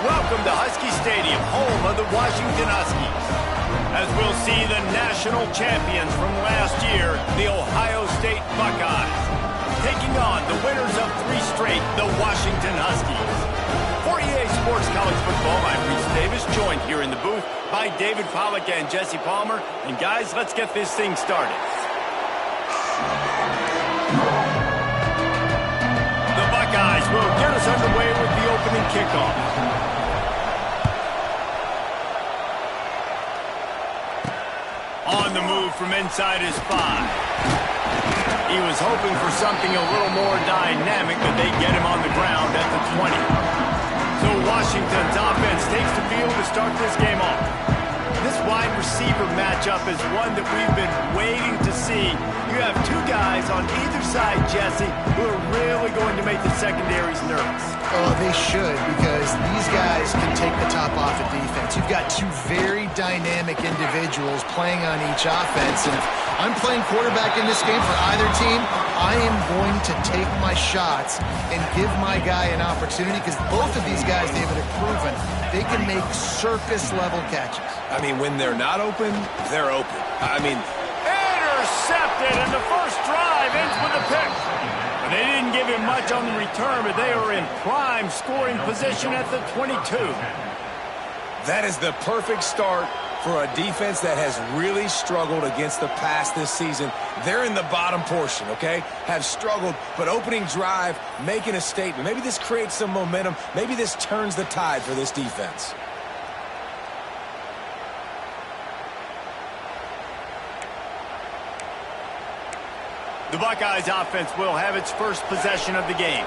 Welcome to Husky Stadium, home of the Washington Huskies. As we'll see the national champions from last year, the Ohio State Buckeyes, taking on the winners of 3 straight, the Washington Huskies. For EA Sports College Football, I'm Reese Davis, joined here in the booth by David Pollack and Jesse Palmer. And guys, let's get this thing started. The Buckeyes will get us underway with the opening kickoff. On the move from inside his 5. He was hoping for something a little more dynamic, but they get him on the ground at the 20. So Washington's offense takes the field to start this game off. This wide receiver matchup is one that we've been waiting to see. You have 2 guys on either side, Jesse, who are really going to make the secondaries nervous. Oh, they should, because these guys can take the top off of defense. You've got 2 very dynamic individuals playing on each offense, and if I'm playing quarterback in this game for either team, I am going to take my shots and give my guy an opportunity, because both of these guys, David, have proven they can make circus-level catches. I mean, when they're not open, they're open. Intercepted, and the first drive ends with a pick. But they didn't give him much on the return, but they are in prime scoring position at the 22. That is the perfect start for a defense that has really struggled against the pass this season. They're in the bottom portion, okay? Have struggled, but opening drive, making a statement. Maybe this creates some momentum. Maybe this turns the tide for this defense. The Buckeyes offense will have its first possession of the game.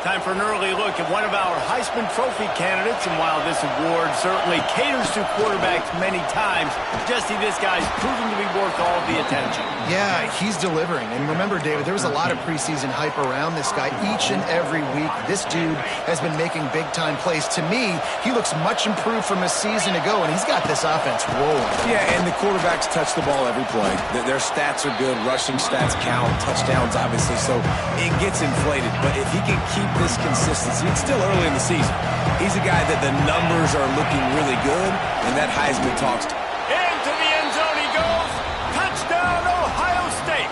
Time for an early look at one of our Heisman Trophy candidates, and while this award certainly caters to quarterbacks many times, Jesse, this guy's proven to be worth all the attention. Yeah, he's delivering. And remember, David, there was a lot of preseason hype around this guy each and every week. This dude has been making big-time plays. To me, he looks much improved from a season ago, and he's got this offense rolling. Yeah, and the quarterbacks touch the ball every play. Their stats are good. Rushing stats count. Touchdowns, obviously, so it gets inflated. But if he can keep this consistency, it's still early in the season. He's a guy that the numbers are looking really good, and that Heisman talks to. Into the end zone he goes. Touchdown, Ohio State.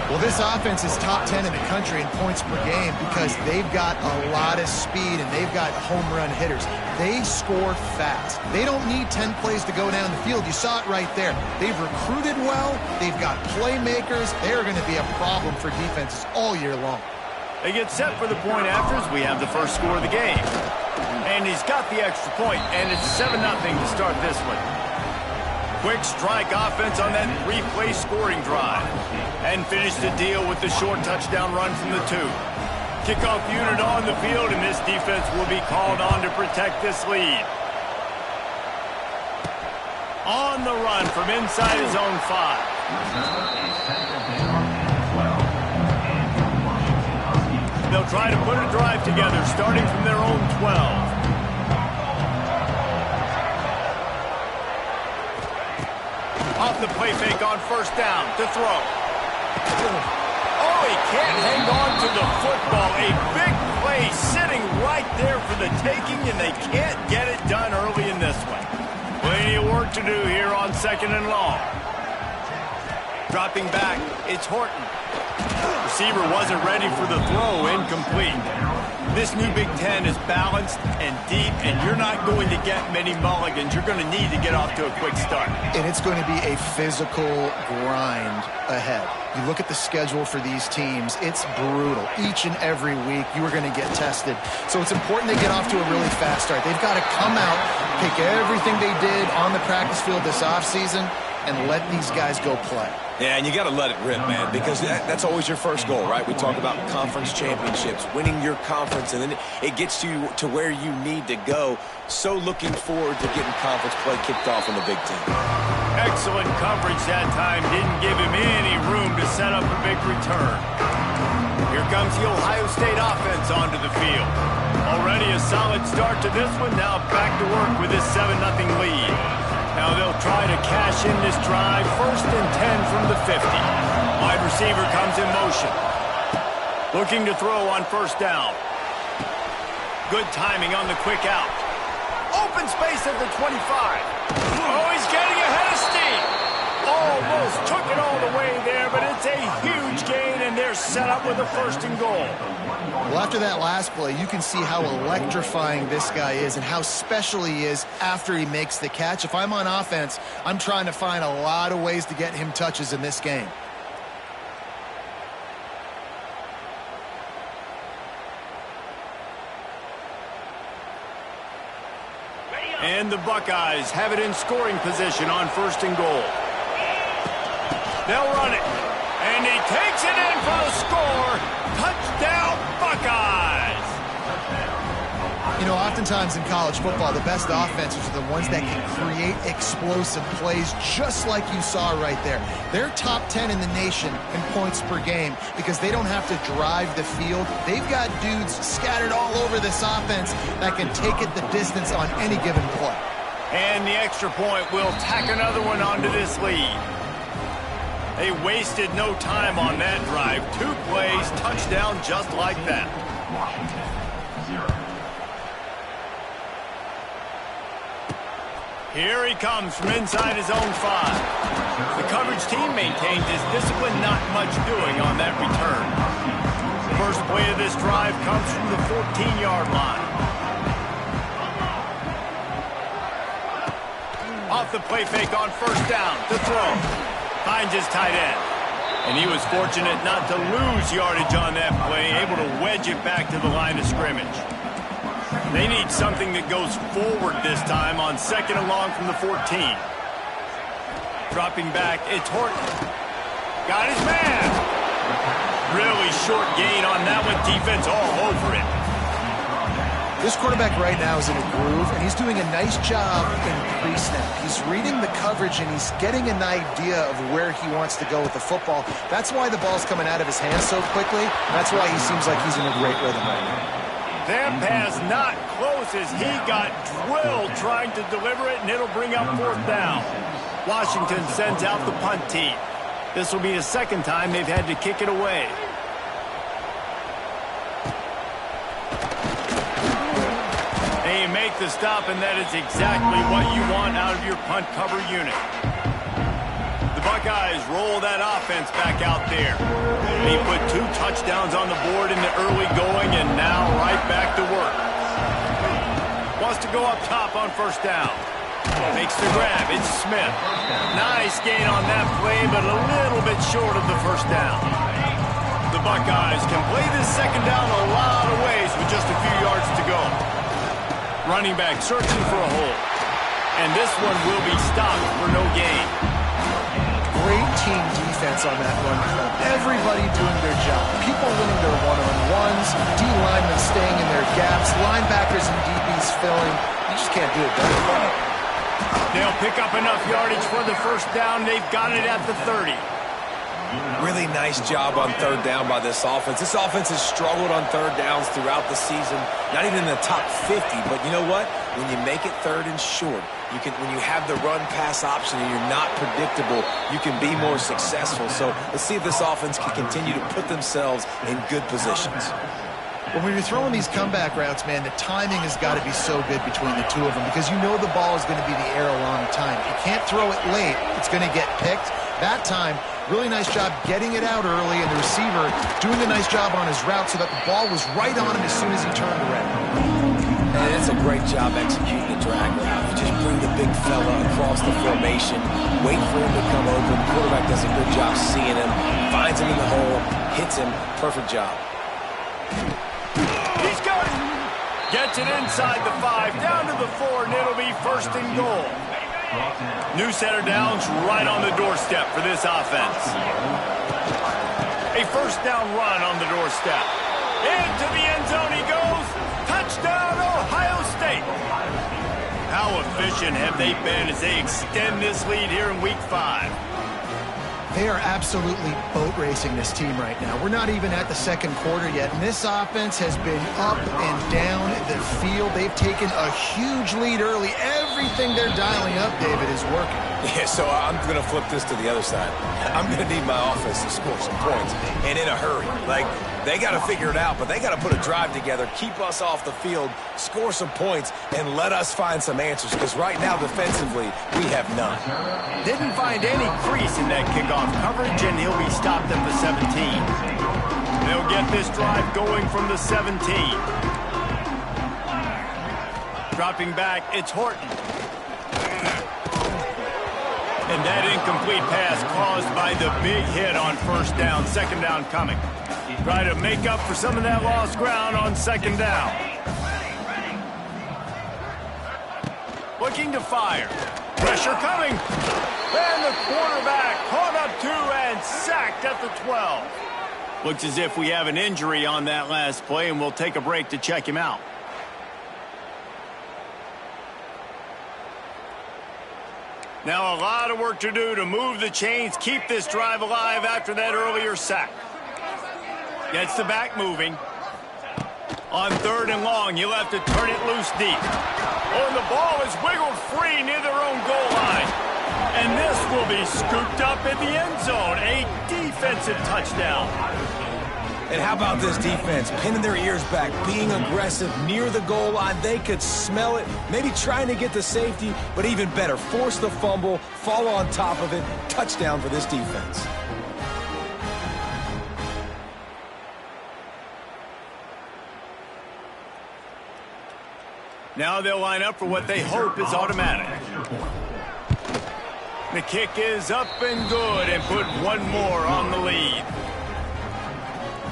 Well, this offense is top 10 in the country in points per game because they've got a lot of speed and they've got home run hitters. They score fast. They don't need 10 plays to go down the field. You saw it right there. They've recruited well. They've got playmakers. They're going to be a problem for defenses all year long. They get set for the point after as we have the first score of the game. And he's got the extra point, and it's 7-0 to start this one. Quick strike offense on that 3-play scoring drive. And finish the deal with the short touchdown run from the 2. Kickoff unit on the field, and this defense will be called on to protect this lead. On the run from inside his own 5. They'll try to put a drive together, starting from their own 12. Off the play fake on first down to throw. Oh, he can't hang on to the football. A big play sitting right there for the taking, and they can't get it done early in this one. Plenty of work to do here on 2nd and long. Dropping back, it's Horton. Receiver wasn't ready for the throw, incomplete. This new Big Ten is balanced and deep, and you're not going to get many mulligans. You're going to need to get off to a quick start. And it's going to be a physical grind ahead. You look at the schedule for these teams, it's brutal. Each and every week, you are going to get tested. So it's important they get off to a really fast start. They've got to come out, pick everything they did on the practice field this offseason, and let these guys go play. Yeah, and you got to let it rip, man, because that's always your first goal, right? We talk about conference championships, winning your conference, and then it gets you to where you need to go. So looking forward to getting conference play kicked off in the Big Ten. Excellent coverage that time. Didn't give him any room to set up a big return. Here comes the Ohio State offense onto the field. Already a solid start to this one. Now back to work with this 7-0 lead. Now they'll try to cash in this drive. 1st and 10 from the 50. Wide receiver comes in motion. Looking to throw on first down. Good timing on the quick out. Open space at the 25. Oh, he's getting ahead of steam. Almost took it all the way there, but it's a huge gain, and they're set up with a 1st and goal. Well, after that last play, you can see how electrifying this guy is and how special he is after he makes the catch. If I'm on offense, I'm trying to find a lot of ways to get him touches in this game. And the Buckeyes have it in scoring position on 1st and goal. They'll run it. And he takes it in for the score. Touchdown, Buckeyes! You know, oftentimes in college football, the best offenses are the ones that can create explosive plays, just like you saw right there. They're top 10 in the nation in points per game because they don't have to drive the field. They've got dudes scattered all over this offense that can take it the distance on any given play. And the extra point will tack another one onto this lead. They wasted no time on that drive. 2 plays, touchdown just like that. Here he comes from inside his own 5. The coverage team maintains his discipline, not much doing on that return. First play of this drive comes from the 14-yard line. Off the play fake on 1st down to throw. Finds his tight end. And he was fortunate not to lose yardage on that play, able to wedge it back to the line of scrimmage. They need something that goes forward this time on 2nd and long from the 14. Dropping back, it's Horton. Got his man. Really short gain on that one. Defense all over it. This quarterback right now is in a groove, and he's doing a nice job in pre-snap. He's reading the coverage, and he's getting an idea of where he wants to go with the football. That's why the ball's coming out of his hands so quickly. That's why he seems like he's in a great rhythm right now. That pass not close as he got drilled trying to deliver it, and it'll bring up 4th down. Washington sends out the punt team. This will be the 2nd time they've had to kick it away. They make the stop, and that is exactly what you want out of your punt cover unit. The Buckeyes roll that offense back out there. They put 2 touchdowns on the board in the early going, and now right back to work. Wants to go up top on 1st down. Makes the grab. It's Smith. Nice gain on that play, but a little bit short of the 1st down. The Buckeyes can play this 2nd down a lot of ways with just a few yards to go. Running back searching for a hole. And this one will be stopped for no gain. Great team defense on that run play. Everybody doing their job. People winning their one-on-ones. D-linemen staying in their gaps. Linebackers and DBs filling. You just can't do it better. They'll pick up enough yardage for the 1st down. They've got it at the 30. Really nice job on 3rd down by this offense. This offense has struggled on 3rd downs throughout the season. Not even in the top 50, but you know what? When you make it 3rd and short, when you have the run-pass option and you're not predictable, you can be more successful. So let's see if this offense can continue to put themselves in good positions. Well, when you're throwing these comeback routes, man, the timing has got to be so good between the 2 of them because you know the ball is going to be the air a long time. You can't throw it late. It's going to get picked. That time, really nice job getting it out early, and the receiver doing a nice job on his route so that the ball was right on him as soon as he turned around. And it's a great job executing the drag route. You just bring the big fella across the formation, wait for him to come open. The quarterback does a good job seeing him, finds him in the hole, hits him. Perfect job. He's got it. Gets it inside the 5, down to the 4, and it'll be 1st and goal. New center downs right on the doorstep for this offense. A 1st down run on the doorstep. Into the end zone he goes. Touchdown, Ohio State. How efficient have they been as they extend this lead here in Week 5? They are absolutely boat racing this team right now. We're not even at the 2nd quarter yet, and this offense has been up and down the field. They've taken a huge lead early. Everything they're dialing up, David, is working. Yeah, so I'm going to flip this to the other side. I'm going to need my offense to score some points, and in a hurry. Like, They got to figure it out, but they got to put a drive together, keep us off the field, score some points, and let us find some answers, because right now, defensively, we have none. Didn't find any crease in that kickoff coverage, and he'll be stopped at the 17. They'll get this drive going from the 17. Dropping back, it's Horton. And that incomplete pass caused by the big hit on first down. Second down coming. Try to make up for some of that lost ground on second down. Looking to fire. Pressure coming. And the quarterback caught up to and sacked at the 12. Looks as if we have an injury on that last play, and we'll take a break to check him out. Now a lot of work to do to move the chains, keep this drive alive after that earlier sack. Gets the back moving. On third and long, you'll have to turn it loose deep. Oh, and the ball is wiggled free near their own goal line. And this will be scooped up in the end zone. A defensive touchdown. And how about this defense? Pinning their ears back, being aggressive near the goal line. They could smell it, maybe trying to get the safety, but even better, force the fumble, fall on top of it. Touchdown for this defense. Now they'll line up for what they hope is automatic. The kick is up and good, and put one more on the lead.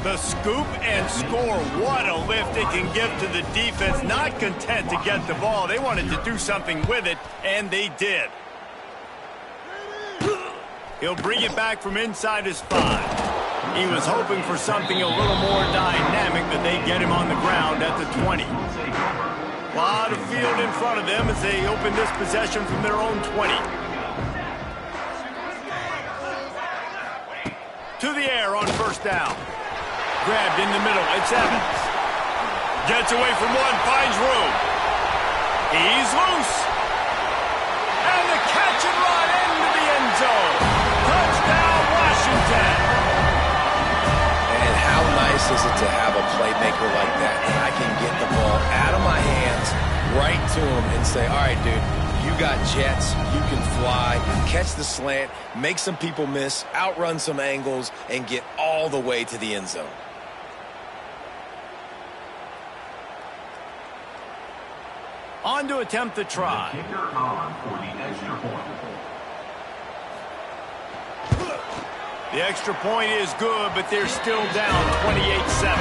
The scoop and score. What a lift it can give to the defense. Not content to get the ball. They wanted to do something with it, and they did. He'll bring it back from inside his 5. He was hoping for something a little more dynamic, but they get him on the ground at the 20. A lot of field in front of them as they open this possession from their own 20. To the air on first down. Grabbed in the middle, it's Evans. Gets away from one, finds room. He's loose. And the catch and run into the end zone. Touchdown, Washington. And how nice is it to have a playmaker like that? And I can get the ball out of my hands, right to him, and say, all right, dude, you got jets, you can fly, catch the slant, make some people miss, outrun some angles, and get all the way to the end zone. On to attempt the try. The extra point is good, but they're still down 28-7.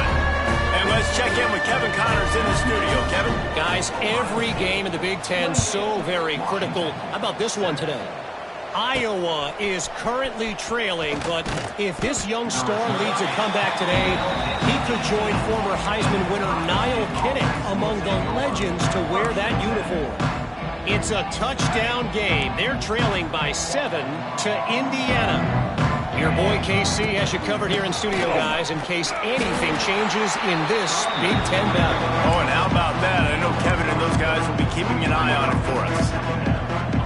And let's check in with Kevin Connors in the studio. Kevin? Guys, every game in the Big Ten so very critical. How about this one today? Iowa is currently trailing, but if this young star leads a comeback today, he could join former Heisman winner Niall Kinnick among the legends to wear that uniform. It's a touchdown game. They're trailing by 7 to Indiana. Your boy KC has you covered here in studio, guys, in case anything changes in this Big Ten battle. Oh, and how about that? I know Kevin and those guys will be keeping an eye on it for us.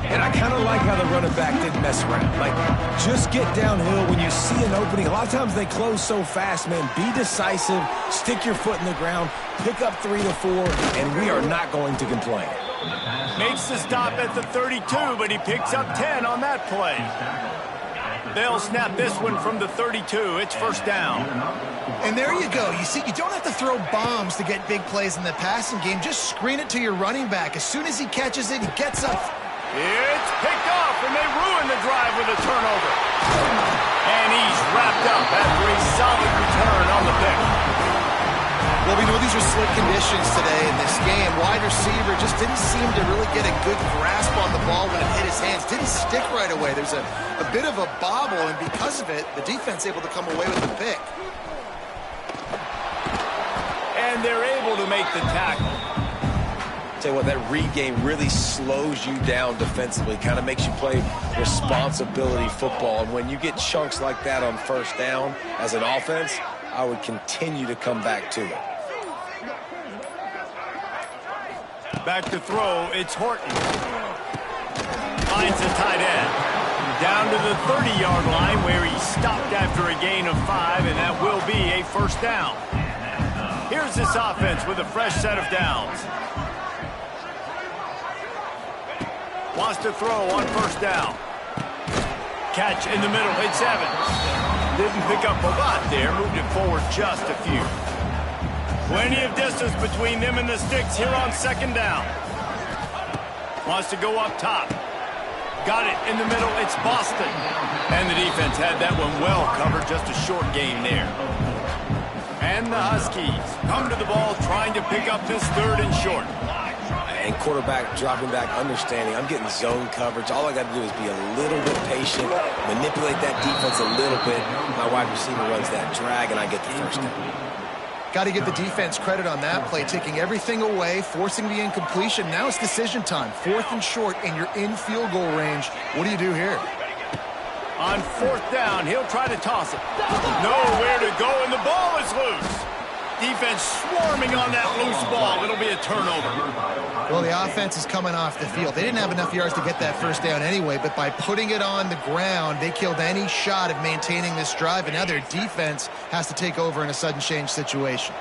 And I kind of like how the running back didn't mess around. Like, just get downhill when you see an opening. A lot of times they close so fast, man. Be decisive, stick your foot in the ground, pick up 3 to 4, and we are not going to complain. Makes the stop at the 32, but he picks up 10 on that play. They'll snap this one from the 32. It's first down. And there you go. You see, you don't have to throw bombs to get big plays in the passing game. Just screen it to your running back. As soon as he catches it, he gets up. It's picked off, and they ruin the drive with a turnover. And he's wrapped up after a solid return on the pick. Well, we know these are slick conditions today in this game. Wide receiver just didn't seem to really get a good grasp on the ball when it hit his hands. Didn't stick right away. There's a bit of a bobble, and because of it, the defense able to come away with the pick. And they're able to make the tackle. Tell you what, that read game really slows you down defensively, kind of makes you play responsibility football. And when you get chunks like that on first down as an offense, I would continue to come back to it. Back to throw, it's Horton. Finds the tight end. Down to the 30-yard line where he stopped after a gain of 5, and that will be a first down. Here's this offense with a fresh set of downs. Wants to throw on first down. Catch in the middle. It's Evans. Didn't pick up a lot there. Moved it forward just a few. Plenty of distance between them and the sticks here on second down. Wants to go up top. Got it in the middle. It's Boston. And the defense had that one well covered. Just a short gain there. And the Huskies come to the ball trying to pick up this third and short. And quarterback dropping back, understanding I'm getting zone coverage. All I got to do is be a little bit patient, manipulate that defense a little bit. My wide receiver runs that drag, and I get the first down. Got to give the defense credit on that play, taking everything away, forcing the incompletion. Now it's decision time. 4th and short, and you're in field goal range. What do you do here? On 4th down, he'll try to toss it. Nowhere to go, and the ball is loose. Defense swarming on that loose ball. It'll be a turnover. Well, the offense is coming off the field. They didn't have enough yards to get that first down anyway, but by putting it on the ground, they killed any shot of maintaining this drive, and now their defense has to take over in a sudden change situation.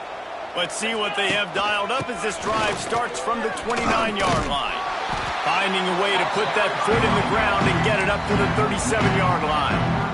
Let's see what they have dialed up as this drive starts from the 29-yard line. Finding a way to put that foot in the ground and get it up to the 37-yard line.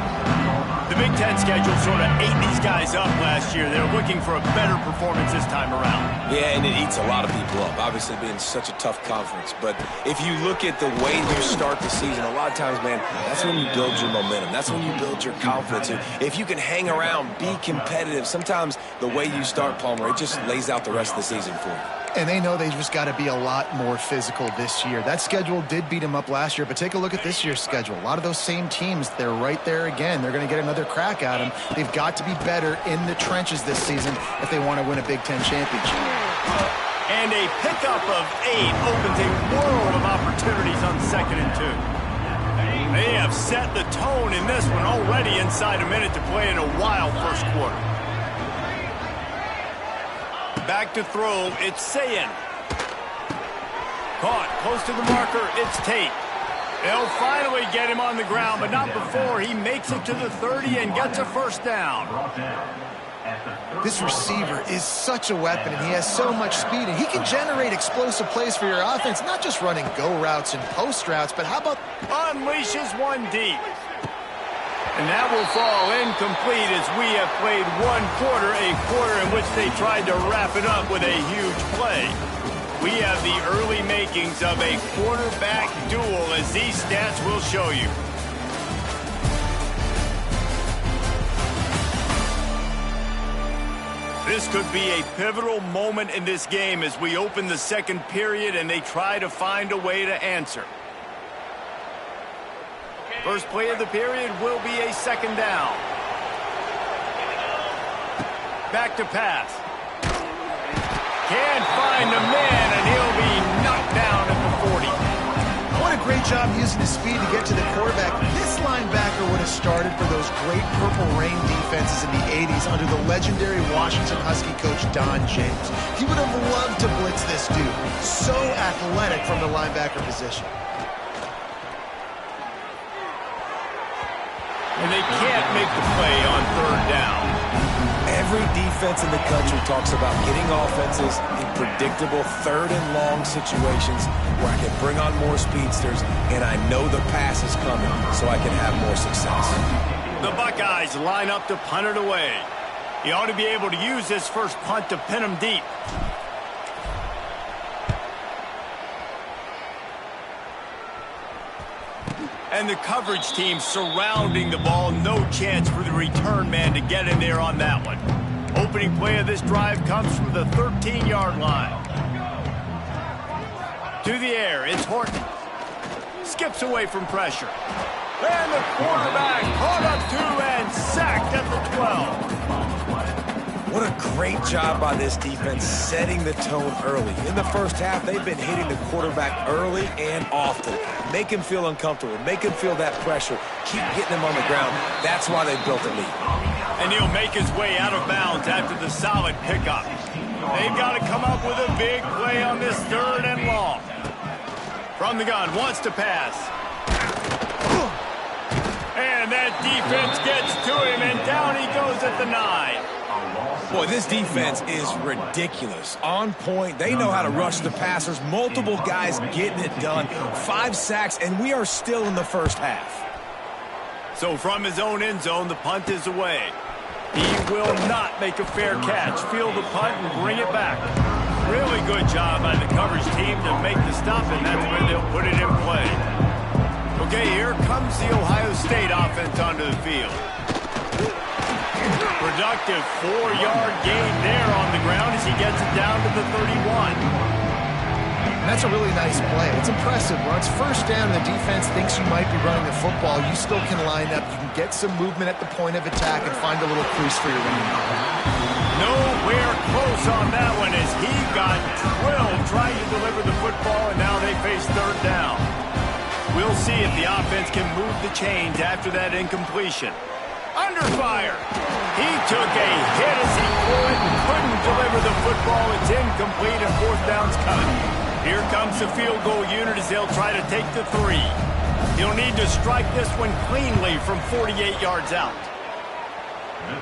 The Big Ten schedule sort of ate these guys up last year. They're looking for a better performance this time around. Yeah, and it eats a lot of people up, obviously being such a tough conference. But if you look at the way you start the season, a lot of times, man, that's when you build your momentum. That's when you build your confidence. If you can hang around, be competitive, sometimes the way you start, Palmer, it just lays out the rest of the season for you. And they know they just got to be a lot more physical this year. That schedule did beat them up last year, but take a look at this year's schedule. A lot of those same teams, they're right there again. They're going to get another crack at them. They've got to be better in the trenches this season if they want to win a Big Ten championship. And a pickup of 8 opens a world of opportunities on 2nd and 2. They have set the tone in this one already inside a minute to play in a wild first quarter. Back to throw, it's Sayin. Caught, close to the marker, it's Tate. They'll finally get him on the ground, but not before he makes it to the 30 and gets a first down. This receiver is such a weapon, and he has so much speed, and he can generate explosive plays for your offense, not just running go routes and post routes, but how about unleashes one deep. And that will fall incomplete as we have played one quarter, a quarter in which they tried to wrap it up with a huge play. We have the early makings of a quarterback duel, as these stats will show you. This could be a pivotal moment in this game as we open the second period and they try to find a way to answer. First play of the period will be a second down. Back to pass. Can't find the man, and he'll be knocked down at the 40. What a great job using his speed to get to the quarterback. This linebacker would have started for those great Purple Rain defenses in the 80s under the legendary Washington Husky coach Don James. He would have loved to blitz this dude. So athletic from the linebacker position. And they can't make the play on 3rd down. Every defense in the country talks about getting offenses in predictable 3rd and long situations where I can bring on more speedsters and I know the pass is coming so I can have more success. The Buckeyes line up to punt it away. He ought to be able to use this first punt to pin him deep. And the coverage team surrounding the ball. No chance for the return man to get in there on that one. Opening play of this drive comes from the 13-yard line. To the air, it's Horton. Skips away from pressure. And the quarterback caught up to and sacked at the 12. What a great job by this defense setting the tone early. In the first half, they've been hitting the quarterback early and often. Make him feel uncomfortable. Make him feel that pressure. Keep getting him on the ground. That's why they built a lead. And he'll make his way out of bounds after the solid pickup. They've got to come up with a big play on this 3rd and long. From the gun, wants to pass. And that defense gets to him, and down he goes at the 9. Boy, this defense is ridiculous. On point. They know how to rush the passers. Multiple guys getting it done. 5 sacks, and we are still in the first half. So from his own end zone, the punt is away. He will not make a fair catch. Field the punt and bring it back. Really good job by the coverage team to make the stop, and that's where they'll put it in play. Okay, here comes the Ohio State offense onto the field. Productive 4-yard gain there on the ground as he gets it down to the 31. And that's a really nice play. It's impressive. When it's first down and the defense thinks you might be running the football, you still can line up. You can get some movement at the point of attack and find a little crease for your running back. Nowhere close on that one as he got drilled trying to deliver the football, and now they face third down. We'll see if the offense can move the chains after that incompletion. Under fire. He took a hit as he threw it and couldn't deliver the football. It's incomplete and fourth down's coming. Here comes the field goal unit as they'll try to take the 3. He'll need to strike this one cleanly from 48 yards out.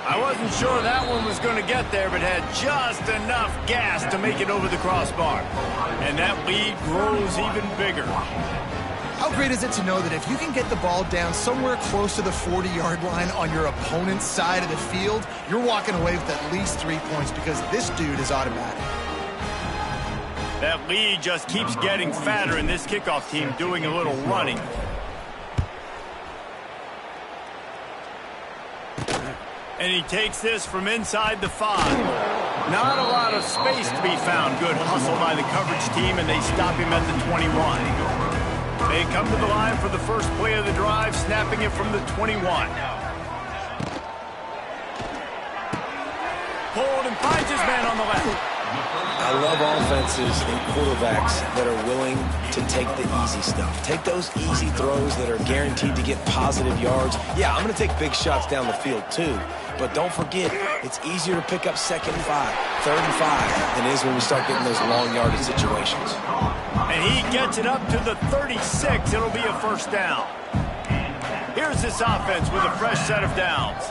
I wasn't sure that one was going to get there, but had just enough gas to make it over the crossbar. And that lead grows even bigger. How great is it to know that if you can get the ball down somewhere close to the 40-yard line on your opponent's side of the field, you're walking away with at least 3 points because this dude is automatic. That lead just keeps getting fatter, and this kickoff team doing a little running. And he takes this from inside the 5. Not a lot of space to be found. Good hustle by the coverage team, and they stop him at the 21. They come to the line for the first play of the drive, snapping it from the 21. Pulled and finds his man on the left. I love offenses and quarterbacks that are willing to take the easy stuff. Take those easy throws that are guaranteed to get positive yards. Yeah, I'm going to take big shots down the field too. But don't forget, it's easier to pick up 2nd and 5, 3rd and 5 than it is when we start getting those long yardage situations. And he gets it up to the 36. It'll be a first down. Here's this offense with a fresh set of downs.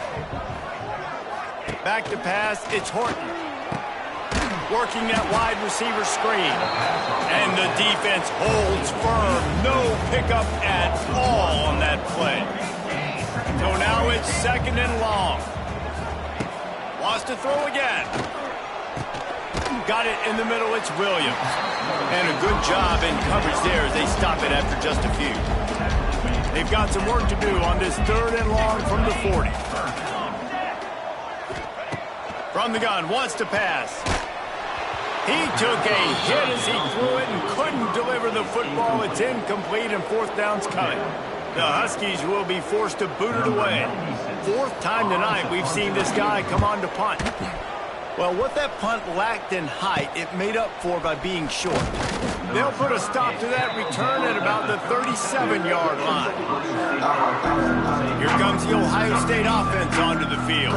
Back to pass, it's Horton. Working that wide receiver screen. And the defense holds firm. No pickup at all on that play. So now it's 2nd and long. Wants to throw again. Got it in the middle, it's Williams. And a good job in coverage there as they stop it after just a few. They've got some work to do on this 3rd and long from the 40. From the gun, wants to pass. He took a hit as he threw it and couldn't deliver the football. It's incomplete and fourth down's coming. The Huskies will be forced to boot it away. 4th time tonight we've seen this guy come on to punt. Well, what that punt lacked in height, it made up for by being short. They'll put a stop to that return at about the 37-yard line. Here comes the Ohio State offense onto the field.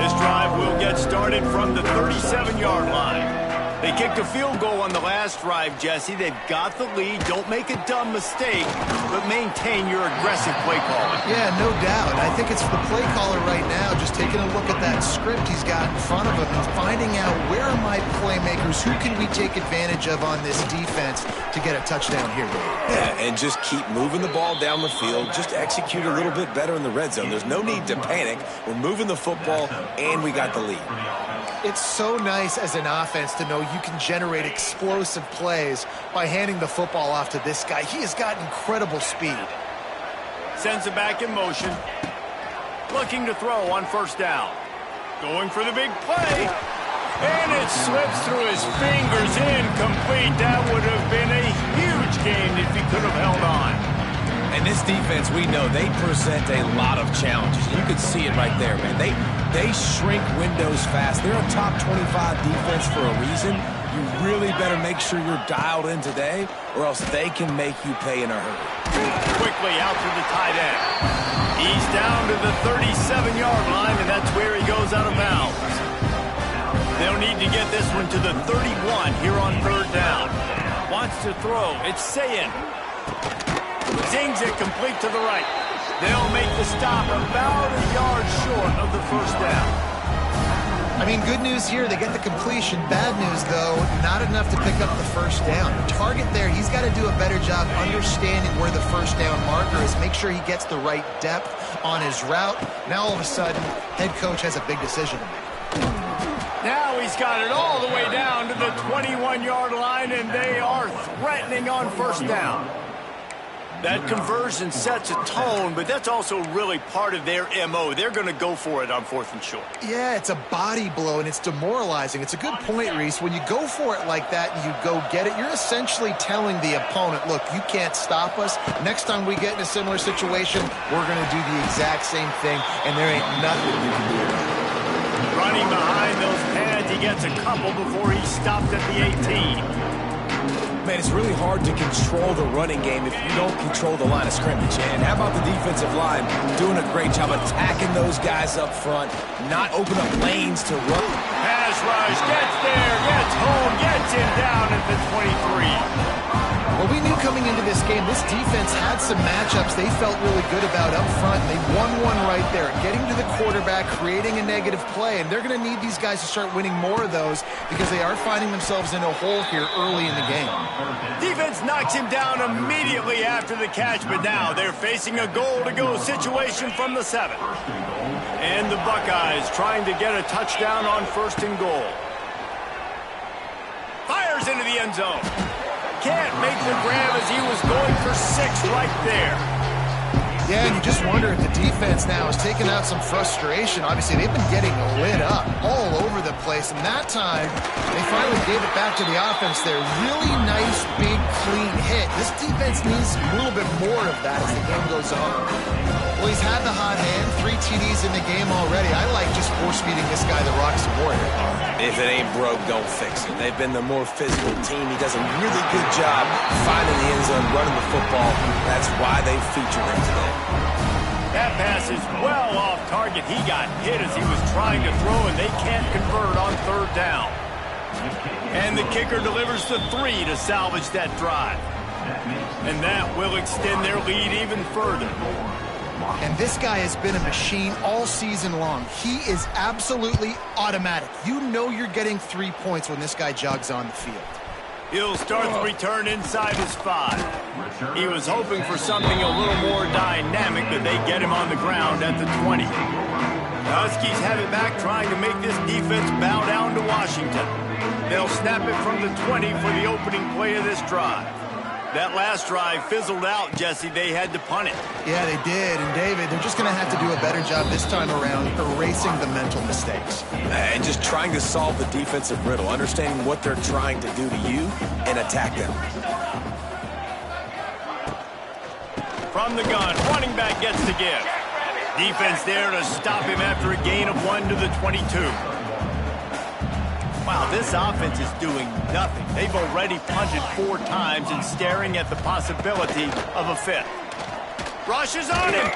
This drive will get started from the 37-yard line. They kicked a field goal on the last drive, Jesse. They've got the lead. Don't make a dumb mistake, but maintain your aggressive play calling. Yeah, no doubt. I think it's the play caller right now just taking a look at that script he's got in front of him and finding out where are my playmakers, who can we take advantage of on this defense to get a touchdown here. Yeah, and just keep moving the ball down the field. Just execute a little bit better in the red zone. There's no need to panic. We're moving the football, and we got the lead. It's so nice as an offense to know you can generate explosive plays by handing the football off to this guy. He has got incredible speed. Sends it back in motion. Looking to throw on first down. Going for the big play. And it slips through his fingers. Incomplete. That would have been a huge gain if he could have held on. And this defense, we know, they present a lot of challenges. You can see it right there, man. They shrink windows fast. They're a top 25 defense for a reason. You really better make sure you're dialed in today, or else they can make you pay in a hurry. Quickly out to the tight end. He's down to the 37-yard line, and that's where he goes out of bounds. They'll need to get this one to the 31 here on third down. Wants to throw. It's Sayin. Zings it complete to the right. They'll make the stop about a yard short of the first down. I mean, good news here, they get the completion. Bad news, though, not enough to pick up the first down. The target there, he's got to do a better job understanding where the first down marker is, make sure he gets the right depth on his route. Now, all of a sudden, head coach has a big decision to make. Now he's got it all the way down to the 21-yard line, and they are threatening on first down. That conversion sets a tone, but that's also really part of their MO. They're going to go for it on 4th and short. Yeah, it's a body blow, and it's demoralizing. It's a good point, Reese. When you go for it like that and you go get it, you're essentially telling the opponent, look, you can't stop us. Next time we get in a similar situation, we're going to do the exact same thing, and there ain't nothing you can do about it. Running behind those pads, he gets a couple before he stopped at the 18. Man, it's really hard to control the running game if you don't control the line of scrimmage. And how about the defensive line doing a great job attacking those guys up front, not open up lanes to run. Pass rush, gets there, gets home, gets him down at the 23. Well, we knew coming into this game, this defense had some matchups they felt really good about up front. They won one right there, getting to the quarterback, creating a negative play, and they're going to need these guys to start winning more of those because they are finding themselves in a hole here early in the game. Defense knocks him down immediately after the catch, but now they're facing a goal-to-go situation from the 7. And the Buckeyes trying to get a touchdown on 1st and goal. Fires into the end zone. Can't make the grab as he was going for 6 right there. Yeah, and you just wonder if the defense now is taking out some frustration. Obviously, they've been getting lit up all over the place, and that time, they finally gave it back to the offense there. Really nice, big, clean hit. This defense needs a little bit more of that as the game goes on. Well, he's had the hot hand, 3 TDs in the game already. I like just force-feeding this guy the rock some more here. If it ain't broke, don't fix it. They've been the more physical team. He does a really good job finding the end zone, running the football. That's why they featured him today. That pass is well off target. He got hit as he was trying to throw, and they can't convert on 3rd down. And the kicker delivers the 3 to salvage that drive. And that will extend their lead even further. And this guy has been a machine all season long. He is absolutely automatic. You know you're getting 3 points when this guy jogs on the field. He'll start the return inside his 5. He was hoping for something a little more dynamic, but they get him on the ground at the 20. The Huskies have it back, trying to make this defense bow down to Washington. They'll snap it from the 20 for the opening play of this drive. That last drive fizzled out, Jesse. They had to punt it. Yeah, they did. And, David, they're just going to have to do a better job this time around erasing the mental mistakes. And just trying to solve the defensive riddle, understanding what they're trying to do to you and attack them. From the gun, running back gets the give. Defense there to stop him after a gain of 1 to the 22. Wow, this offense is doing nothing. They've already punted 4 times and staring at the possibility of a 5th. Rush is on him.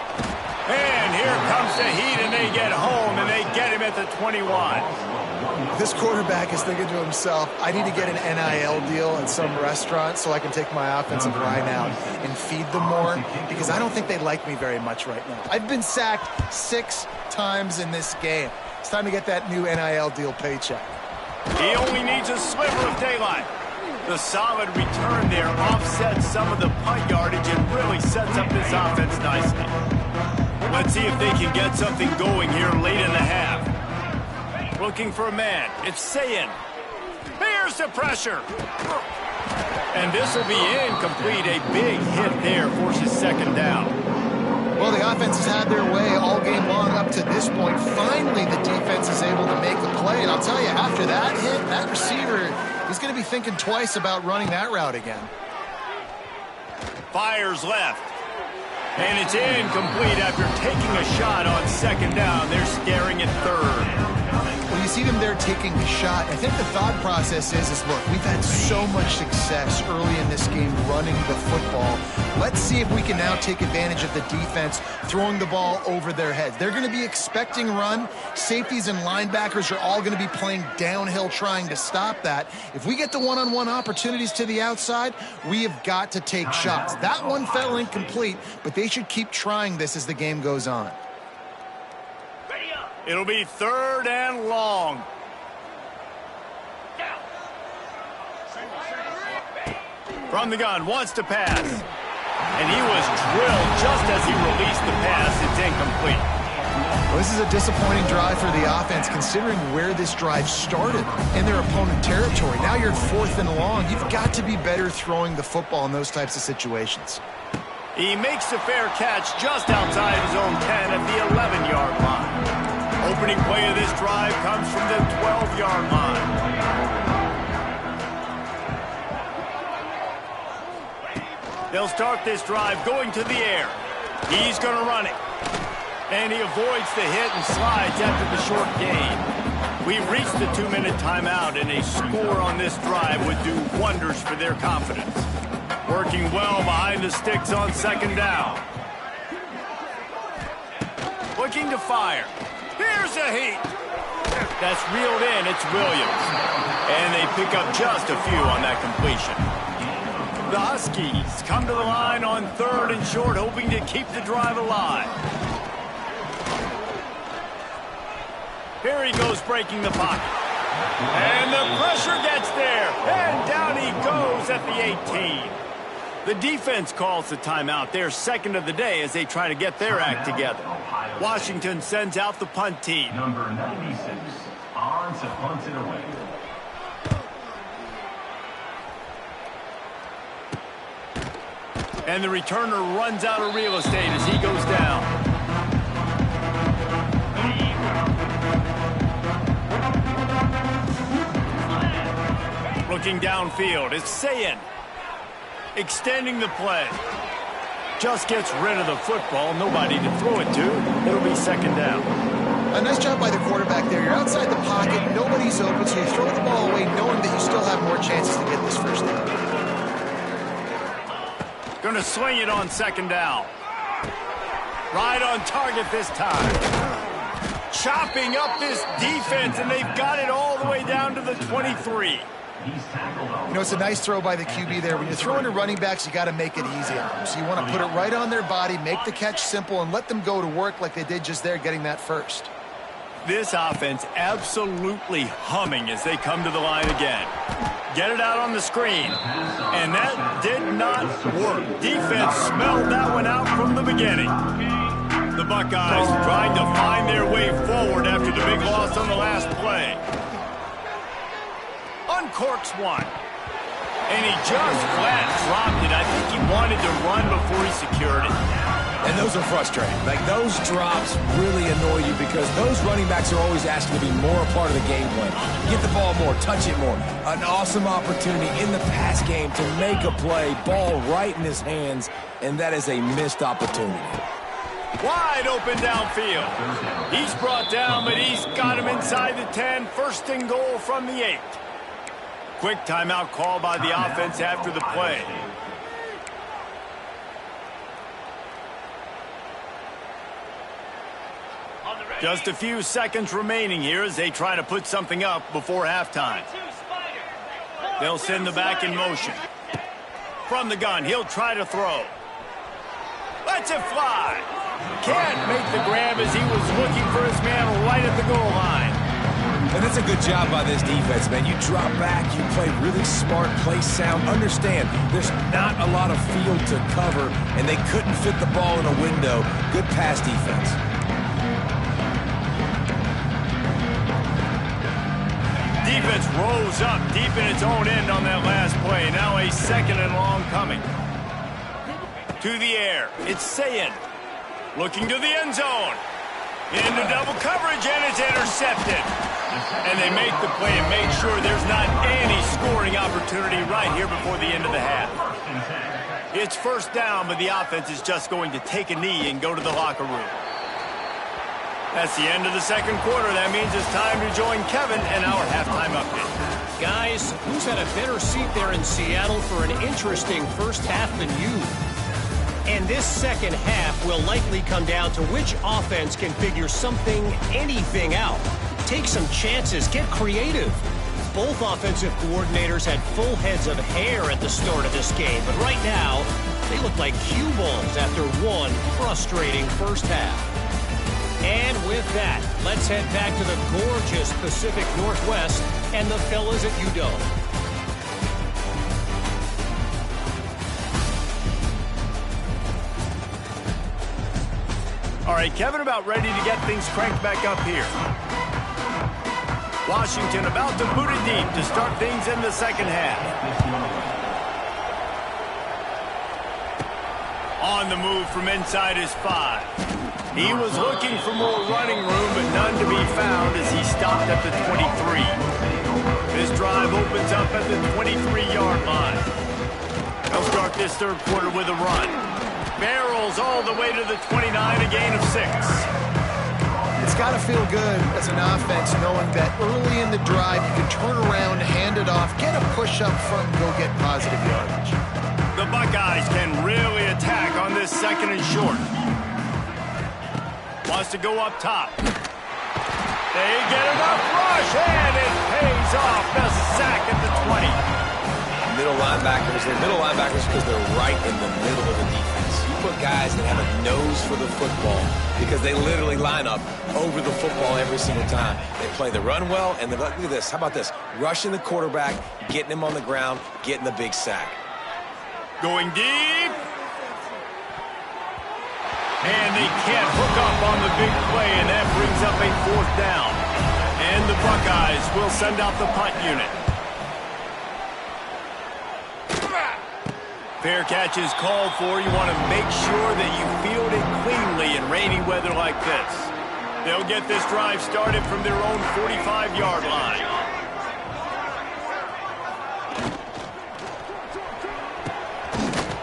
And here comes the heat, and they get home, and they get him at the 21. This quarterback is thinking to himself, I need to get an NIL deal at some restaurant so I can take my offensive line out and feed them more, because I don't think they like me very much right now. I've been sacked 6 times in this game. It's time to get that new NIL deal paycheck. He only needs a sliver of daylight. The solid return there offsets some of the punt yardage and really sets up this offense nicely. Let's see if they can get something going here late in the half. Looking for a man. It's Sayin. Bears the pressure. And this will be incomplete. A big hit there forces 2nd down. Well, the offense has had their way all game long up to this point. Finally, the defense is able to make the play. And I'll tell you, after that hit, that receiver, he's going to be thinking twice about running that route again. Fires left. And it's incomplete after taking a shot on 2nd down. They're staring at 3rd. Well, you see them there taking a shot. I think the thought process is look, we've had so much success early in this game running the football. Let's see if we can now take advantage of the defense throwing the ball over their heads. They're going to be expecting run. Safeties and linebackers are all going to be playing downhill trying to stop that. If we get the one-on-one opportunities to the outside, we have got to take shots. That one fell incomplete, but they should keep trying this as the game goes on. It'll be 3rd and long. From the gun, wants to pass. And he was drilled just as he released the pass. It's incomplete. Well, this is a disappointing drive for the offense, considering where this drive started in their opponent territory. Now you're at 4th and long. You've got to be better throwing the football in those types of situations. He makes the fair catch just outside his own 10 at the 11-yard line. Opening play of this drive comes from the 12-yard line. They'll start this drive going to the air. He's going to run it. And he avoids the hit and slides after the short gain. We've reached the 2-minute timeout, and a score on this drive would do wonders for their confidence. Working well behind the sticks on 2nd down. Looking to fire. Here's a heat. That's reeled in. It's Williams. And they pick up just a few on that completion. The Huskies come to the line on 3rd and short, hoping to keep the drive alive. Here he goes, breaking the pocket. And the pressure gets there. And down he goes at the 18. The defense calls the timeout. They're 2nd of the day as they try to get their act together. Washington sends out the punt team. Number 96 on to punt it away. And the returner runs out of real estate as he goes down. Looking downfield, it's Sayin. Extending the play. Just gets rid of the football. Nobody to throw it to. It'll be 2nd down. A nice job by the quarterback there. You're outside the pocket. Nobody's open, so you throw the ball away knowing that you still have more chances to get this first down. Going to swing it on 2nd down. Right on target this time. Chopping up this defense, and they've got it all the way down to the 23. You know, it's a nice throw by the QB there. When you're throwing to running backs, you got to make it easy on them. So you want to put it right on their body, make the catch simple, and let them go to work like they did just there, getting that first. This offense absolutely humming as they come to the line again. Get it out on the screen. And that did not work. Defense smelled that one out from the beginning. The Buckeyes trying to find their way forward after the big loss on the last play. Uncorks one. And he just flat dropped it. I think he wanted to run before he secured it. And those are frustrating. Like, those drops really annoy you because those running backs are always asking to be more a part of the game plan. Get the ball more, touch it more. An awesome opportunity in the pass game to make a play, ball right in his hands, and that is a missed opportunity. Wide open downfield. He's brought down, but he's got him inside the 10. 1st and goal from the 8. Quick timeout call by the offense after the play. Just a few seconds remaining here as they try to put something up before halftime. They'll send the back in motion. From the gun, he'll try to throw. Lets it fly. Can't make the grab as he was looking for his man right at the goal line. And that's a good job by this defense, man. You drop back, you play really smart, play sound. Understand, there's not a lot of field to cover, and they couldn't fit the ball in a window. Good pass defense. Defense rose up deep in its own end on that last play. Now a 2nd and long coming. To the air. It's Sayin. Looking to the end zone. Into double coverage, and it's intercepted. And they make the play and make sure there's not any scoring opportunity right here before the end of the half. It's 1st down, but the offense is just going to take a knee and go to the locker room. That's the end of the 2nd quarter. That means it's time to join Kevin and our halftime update. Guys, who's had a better seat there in Seattle for an interesting first half than you? And this second half will likely come down to which offense can figure something, anything out. Take some chances, get creative. Both offensive coordinators had full heads of hair at the start of this game, but right now, they look like cue balls after one frustrating first half. And with that, let's head back to the gorgeous Pacific Northwest and the fellas at UW. All right, Kevin, about ready to get things cranked back up here. Washington about to boot it deep to start things in the second half. On the move from inside his 5. He was looking for more running room, but none to be found as he stopped at the 23. This drive opens up at the 23-yard line. They'll start this third quarter with a run. Barrels all the way to the 29, a gain of 6. It's got to feel good as an offense knowing that early in the drive you can turn around, hand it off, get a push up front, and go get positive yardage. The Buckeyes can really attack on this second and short. Wants to go up top. They get enough rush, and it pays off. The sack at the 20. Middle linebackers, they're middle linebackers because they're right in the middle of the defense. You put guys that have a nose for the football because they literally line up over the football every single time. They play the run well, and look at this. How about this? Rushing the quarterback, getting him on the ground, getting the big sack. Going deep. And they can't hook up on the big play, and that brings up a 4th down. And the Buckeyes will send out the punt unit. Fair catch is called for. You want to make sure that you field it cleanly in rainy weather like this. They'll get this drive started from their own 45-yard line.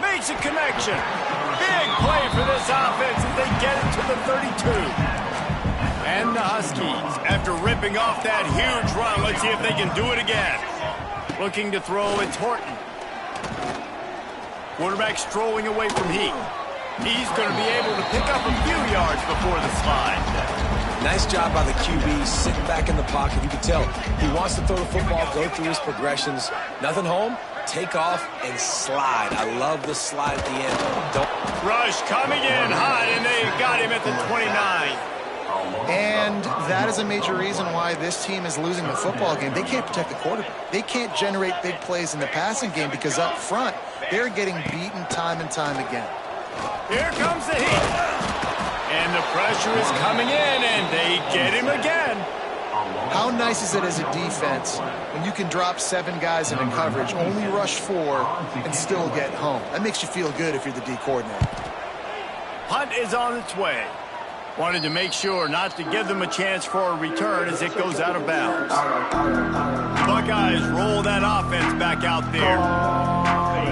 Makes a connection. Big play for this offense as they get it to the 32. And the Huskies, after ripping off that huge run, let's see if they can do it again. Looking to throw, it's Horton. Quarterback strolling away from Heat. He's going to be able to pick up a few yards before the slide. Nice job by the QB, sitting back in the pocket. You can tell he wants to throw the football, go through his progressions. Nothing home, take off, and slide. I love the slide at the end. Rush coming in hot, and they got him at the 29. And that is a major reason why this team is losing the football game. They can't protect the quarterback. They can't generate big plays in the passing game because up front, they're getting beaten time and time again. Here comes the Heat. And the pressure is coming in, and they get him again. How nice is it as a defense when you can drop 7 guys into coverage, only rush 4, and still get home? That makes you feel good if you're the D coordinator. Punt is on its way. Wanted to make sure not to give them a chance for a return as it goes out of bounds. Buckeyes roll that offense back out there.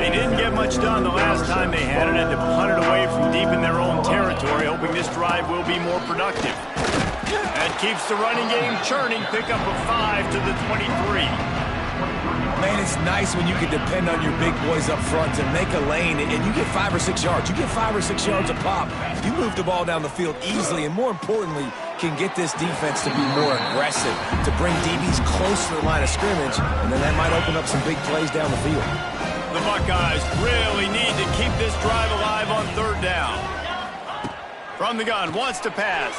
They didn't get much done the last time they had it, and to punt it away from deep in their own territory, hoping this drive will be more productive. That keeps the running game churning. Pick up a 5 to the 23. Man, it's nice when you can depend on your big boys up front to make a lane, and you get 5 or 6 yards. You get 5 or 6 yards a pop. You move the ball down the field easily, and more importantly, can get this defense to be more aggressive, to bring DBs close to the line of scrimmage, and then that might open up some big plays down the field. The Buckeyes really need to keep this drive alive on 3rd down. From the gun, wants to pass.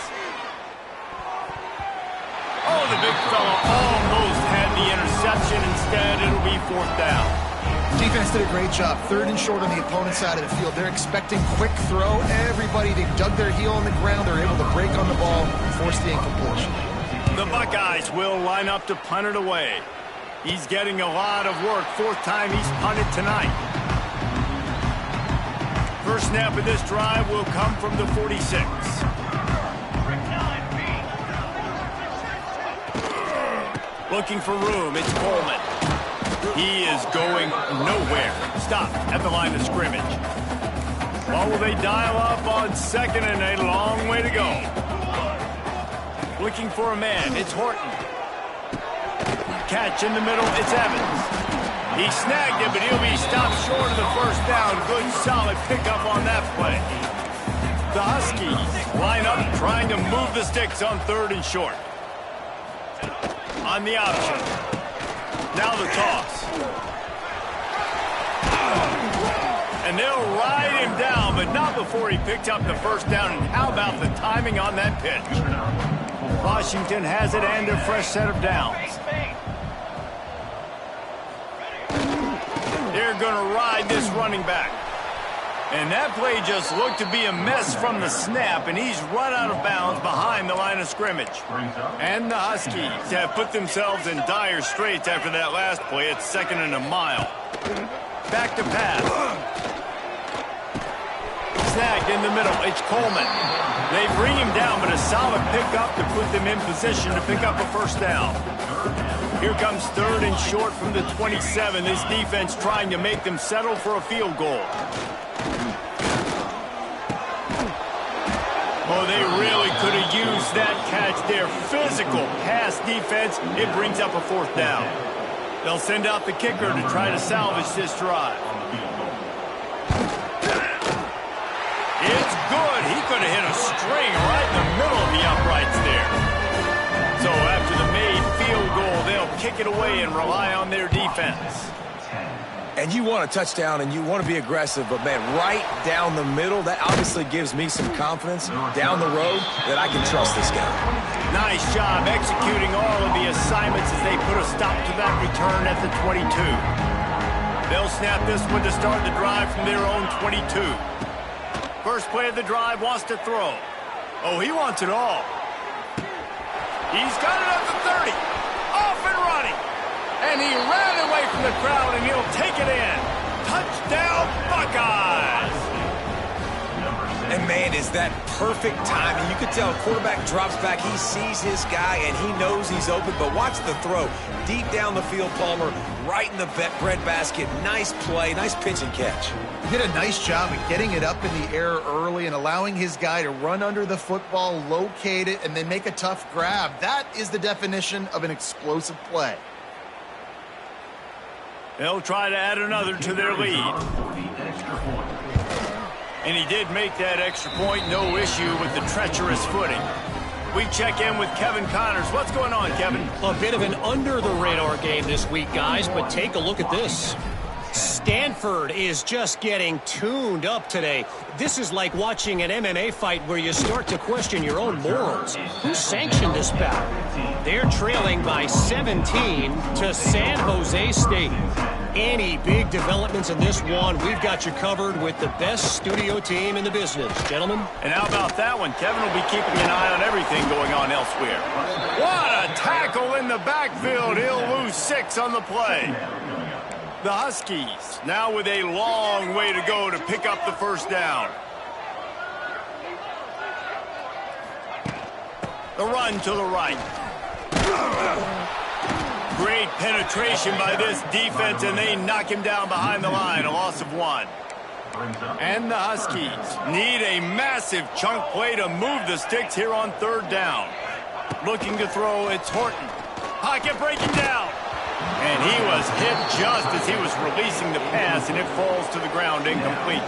Oh, the big fella almost had the interception. Instead, it'll be 4th down. Defense did a great job. 3rd and short on the opponent's side of the field. They're expecting quick throw. Everybody, they dug their heel on the ground. They're able to break on the ball and force the incompletion. The Buckeyes will line up to punt it away. He's getting a lot of work. 4th time he's punted tonight. First snap of this drive will come from the 46. Looking for room, it's Coleman. He is going nowhere. Stopped at the line of scrimmage. Well, will they dial up on 2nd and a long way to go? Looking for a man, it's Horton. catch in the middle. It's Evans. He snagged it, but he'll be stopped short of the first down. Good, solid pickup on that play. The Huskies line up trying to move the sticks on 3rd and short. On the option. Now the toss. And they'll ride him down, but not before he picked up the first down. And how about the timing on that pitch? Washington has it and a fresh set of downs. They're going to ride this running back. And that play just looked to be a mess from the snap, and he's run out of bounds behind the line of scrimmage. And the Huskies have put themselves in dire straits after that last play. It's 2nd and a mile. Back to pass. Snagged in the middle. It's Coleman. They bring him down, but a solid pickup to put them in position to pick up a first down. Here comes 3rd and short from the 27. This defense trying to make them settle for a field goal. Oh, they really could have used that catch there. Physical pass defense. It brings up a 4th down. They'll send out the kicker to try to salvage this drive. It's good. He could have hit a string right in the middle of the uprights there. So after the made field goal, they'll kick it away and rely on their defense. And you want a touchdown and you want to be aggressive, but, man, right down the middle, that obviously gives me some confidence down the road that I can trust this guy. Nice job executing all of the assignments as they put a stop to that return at the 22. They'll snap this one to start the drive from their own 22. First play of the drive, wants to throw. Oh, he wants it all. He's got it up to 30. Off and running. And he ran away from the crowd, and he'll take it in. Touchdown, Buckeyes! And, man, is that perfect timing. You could tell a quarterback drops back. He sees his guy, and he knows he's open. But watch the throw. Deep down the field, Palmer, right in the bread basket. Nice play, nice pitch and catch. He did a nice job of getting it up in the air early and allowing his guy to run under the football, locate it, and then make a tough grab. That is the definition of an explosive play. They'll try to add another to their lead. And he did make that extra point. No issue with the treacherous footing. We check in with Kevin Connors. What's going on, Kevin? A bit of an under-the-radar game this week, guys, but take a look at this. Stanford is just getting tuned up today. This is like watching an MMA fight where you start to question your own morals. Who sanctioned this bout? They're trailing by 17 to San Jose State. Any big developments in this one, we've got you covered with the best studio team in the business, gentlemen. And how about that one? Kevin will be keeping an eye on everything going on elsewhere. What a tackle in the backfield. He'll lose 6 on the play. The Huskies now with a long way to go to pick up the first down. The run to the right. Great penetration by this defense, and they knock him down behind the line. A loss of 1. And the Huskies need a massive chunk play to move the sticks here on 3rd down. Looking to throw, it's Horton. Pocket breaking down. And he was hit just as he was releasing the pass, and it falls to the ground incomplete.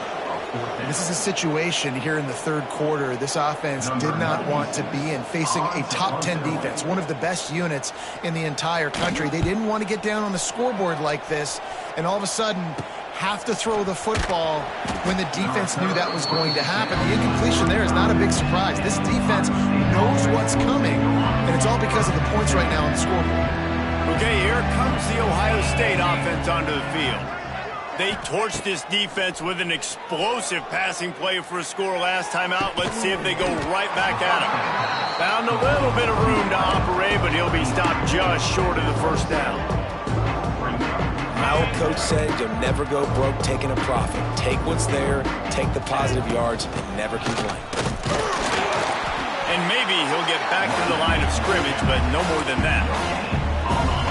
This is a situation here in the 3rd quarter this offense did not want to be in, facing a top 10 defense, one of the best units in the entire country. They didn't want to get down on the scoreboard like this and all of a sudden have to throw the football when the defense knew that was going to happen. The incompletion there is not a big surprise. This defense knows what's coming, and it's all because of the points right now on the scoreboard. Okay, here comes the Ohio State offense onto the field. They torched this defense with an explosive passing play for a score last time out. Let's see if they go right back at him. Found a little bit of room to operate, but he'll be stopped just short of the first down. My old coach said you'll never go broke taking a profit. Take what's there, take the positive yards, and never complain. And maybe he'll get back to the line of scrimmage, but no more than that.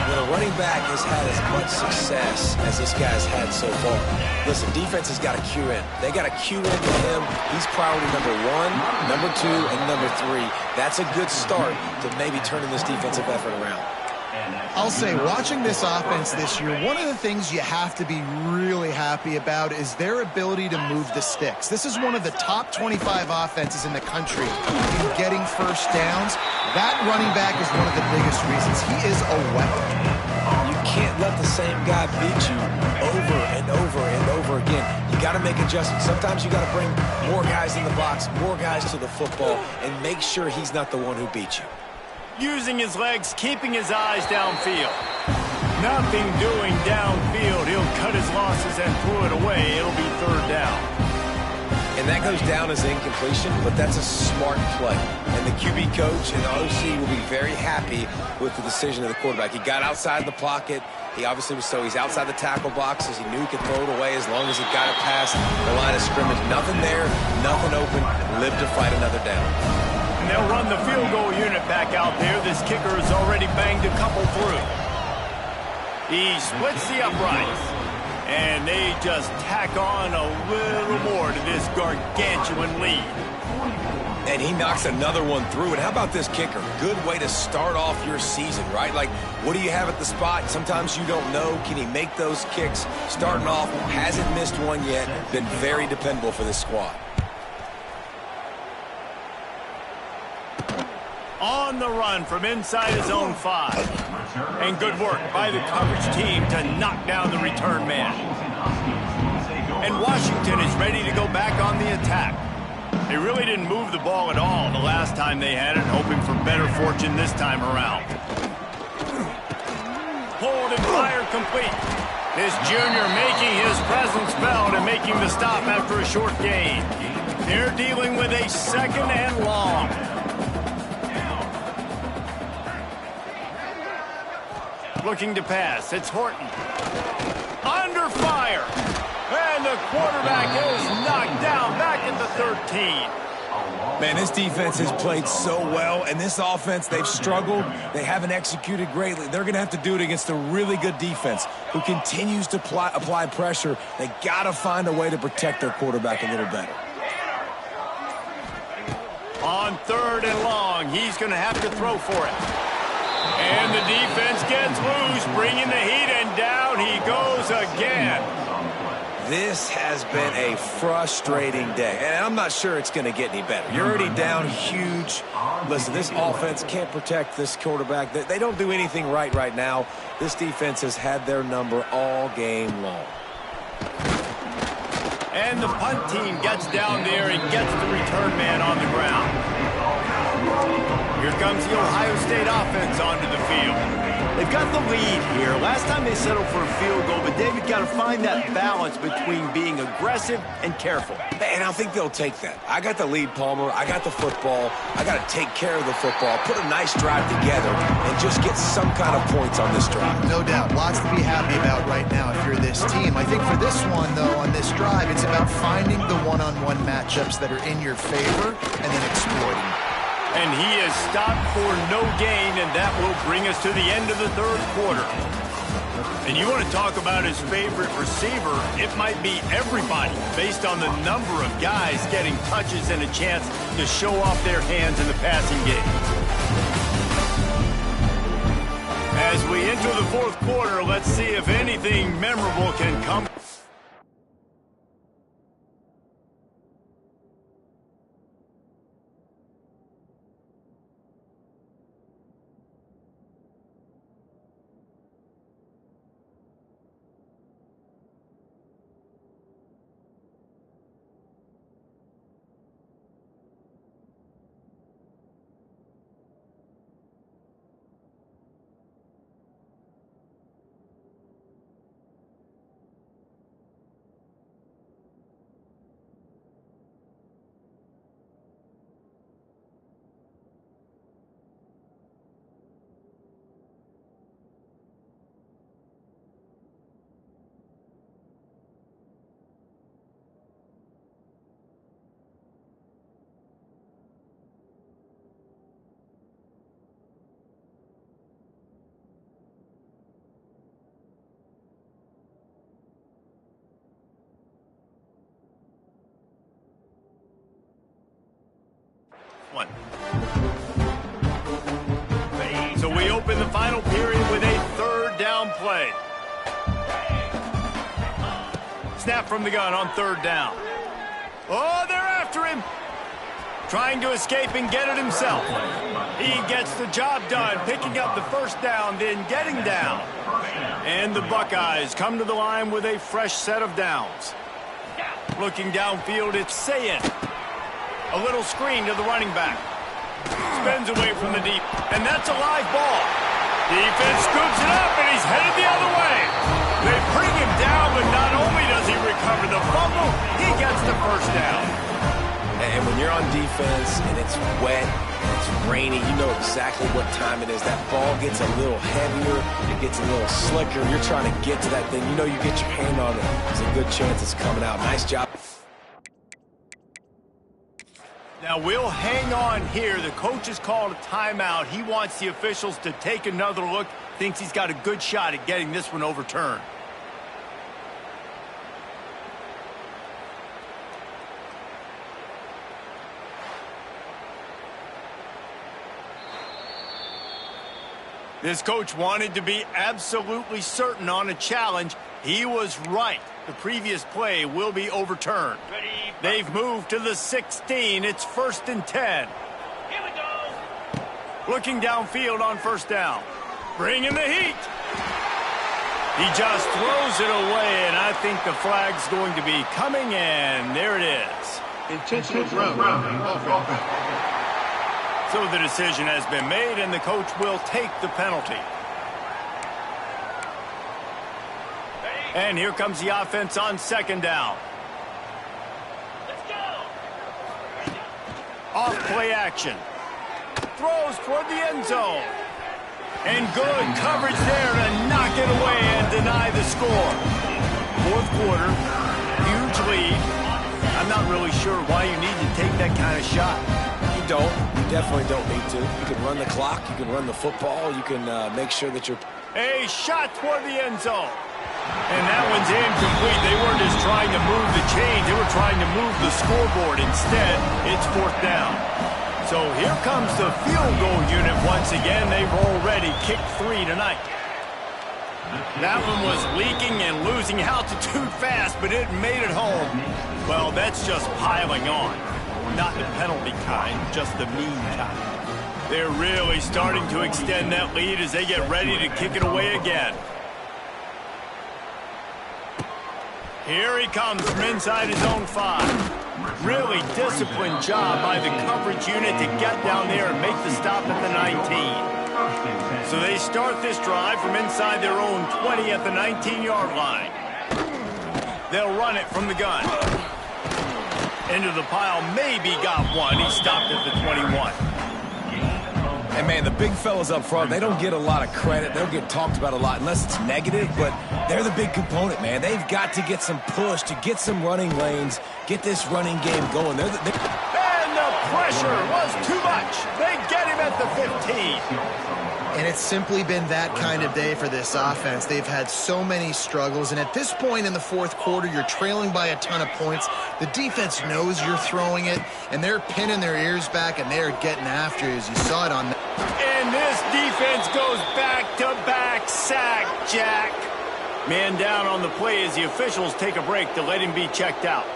When a running back has had as much success as this guy's had so far, listen, defense has got to cue in. They got to cue in to him. He's priority number 1, number 2, and number 3. That's a good start to maybe turning this defensive effort around. I'll say, watching this offense this year, one of the things you have to be really happy about is their ability to move the sticks. This is one of the top 25 offenses in the country in getting first downs. That running back is one of the biggest reasons. He is a weapon. You can't let the same guy beat you over and over and over again. You got to make adjustments. Sometimes you got to bring more guys in the box, more guys to the football, and make sure he's not the one who beat you. Using his legs, keeping his eyes downfield. Nothing doing downfield. He'll cut his losses and throw it away. It'll be third down. And that goes down as incompletion, but that's a smart play. And the QB coach and the OC will be very happy with the decision of the quarterback. He got outside the pocket. He obviously was he's outside the tackle boxes. He knew he could throw it away as long as he got it past the line of scrimmage. Nothing there, nothing open. Live to fight another down. And they'll run the field goal unit back out there. This kicker has already banged a couple through. He splits the uprights. And they just tack on a little more to this gargantuan lead. And he knocks another one through. And how about this kicker? Good way to start off your season, right? Like, what do you have at the spot? Sometimes you don't know. Can he make those kicks? Starting off, hasn't missed one yet. Been very dependable for this squad. On the run from inside his own 5. And good work by the coverage team to knock down the return man. And Washington is ready to go back on the attack. They really didn't move the ball at all the last time they had it, hoping for better fortune this time around. Hold and fire complete. This junior making his presence felt and making the stop after a short gain. They're dealing with a second and long. Looking to pass. It's Horton. Under fire. And the quarterback is knocked down back at the 13. Man, this defense has played so well, and this offense, they've struggled. They haven't executed greatly. They're going to have to do it against a really good defense who continues to apply pressure. They got to find a way to protect their quarterback a little better. On third and long, he's going to have to throw for it. And the defense gets loose, bringing the heat, and down he goes again. This has been a frustrating day, and I'm not sure it's going to get any better. You're already down huge. Listen, this offense can't protect this quarterback. They don't do anything right now. This defense has had their number all game long. And the punt team gets down there and gets the return man on the ground. Here comes the Ohio State offense onto the field. They've got the lead here. Last time they settled for a field goal, but David got to find that balance between being aggressive and careful. And I think they'll take that. I got the lead, Palmer. I got the football. I got to take care of the football, put a nice drive together, and just get some kind of points on this drive. No doubt. Lots to be happy about right now if you're this team. I think for this one, though, on this drive, it's about finding the one-on-one matchups that are in your favor and then exploiting. And he is stopped for no gain, and that will bring us to the end of the third quarter. And you want to talk about his favorite receiver, it might be everybody based on the number of guys getting touches and a chance to show off their hands in the passing game. As we enter the fourth quarter, let's see if anything memorable can come. So we open open the final period with a third down play. Snap from the gun on third down. Oh, they're after him. Trying to escape and get it himself. He gets the job done, picking up the first down, then getting down. And the Buckeyes come to the line with a fresh set of downs. Looking downfield, it's Ncaa. A little screen to the running back. Spins away from the deep, and that's a live ball. Defense scoops it up, and he's headed the other way. They bring him down, but not only does he recover the fumble, he gets the first down. And when you're on defense and it's wet, it's rainy, you know exactly what time it is. That ball gets a little heavier, it gets a little slicker. You're trying to get to that thing. You know you get your hand on it. There's a good chance it's coming out. Nice job. Now we'll hang on here. The coach has called a timeout. He wants the officials to take another look. Thinks he's got a good shot at getting this one overturned. This coach wanted to be absolutely certain on a challenge. He was right. The previous play will be overturned. They've moved to the 16. It's 1st and 10. Here we go. Looking downfield on first down. Bringing the heat. He just throws it away, and I think the flag's going to be coming, and there it is. Intentional throw. So the decision has been made, and the coach will take the penalty. And here comes the offense on second down. Let's go. Off play action. Throws toward the end zone. And good coverage there to knock it away and deny the score. Fourth quarter, huge lead. I'm not really sure why you need to take that kind of shot. You don't. You definitely don't need to. You can run the clock. You can run the football. You can make sure that you're... A shot toward the end zone. And that one's incomplete. They weren't just trying to move the chains. They were trying to move the scoreboard. Instead, it's fourth down. So here comes the field goal unit once again. They've already kicked 3 tonight. That one was leaking and losing altitude fast, but it made it home. Well, that's just piling on. Not the penalty kind, just the mean kind. They're really starting to extend that lead as they get ready to kick it away again. Here he comes from inside his own 5. Really disciplined job by the coverage unit to get down there and make the stop at the 19. So they start this drive from inside their own 20 at the 19-yard line. They'll run it from the gun. Into the pile, maybe got one. He stopped at the 21. And, man, the big fellas up front, they don't get a lot of credit. They don't get talked about a lot unless it's negative, but they're the big component, man. They've got to get some push, to get some running lanes, get this running game going. And the pressure was too much. They get him at the 15. And it's simply been that kind of day for this offense. They've had so many struggles, and at this point in the fourth quarter, you're trailing by a ton of points. The defense knows you're throwing it, and they're pinning their ears back, and they're getting after you, as you saw it on the... And this defense goes back-to-back sack, Jack. Man down on the play as the officials take a break to let him be checked out.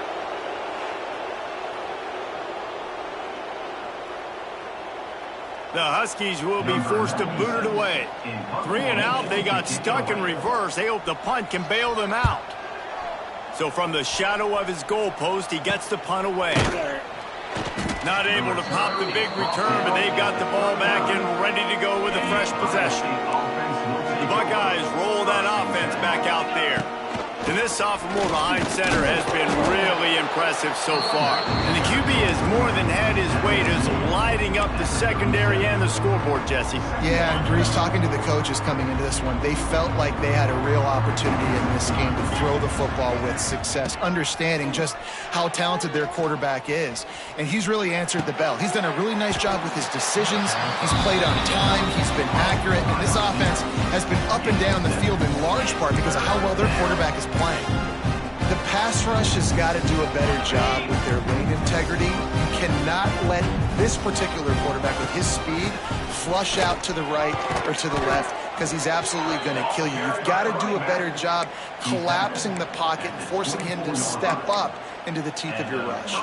The Huskies will be forced to boot it away. 3 and out, they got stuck in reverse. They hope the punt can bail them out. So from the shadow of his goalpost, he gets the punt away. Not able to pop the big return, but they've got the ball back and ready to go with a fresh possession. The Buckeyes roll that offense back out there. And this sophomore behind center has been really impressive so far. And the QB has more than had his weight as lighting up the secondary and the scoreboard, Jesse. Yeah, and Brees, talking to the coaches coming into this one, they felt like they had a real opportunity in this game to throw the football with success, understanding just how talented their quarterback is. And he's really answered the bell. He's done a really nice job with his decisions. He's played on time. He's been accurate. And this offense has been up and down the field in large part because of how well their quarterback is playing. The pass rush has got to do a better job with their lane integrity. You cannot let this particular quarterback with his speed flush out to the right or to the left, because he's absolutely going to kill you. You've got to do a better job collapsing the pocket and forcing him to step up into the teeth of your rush.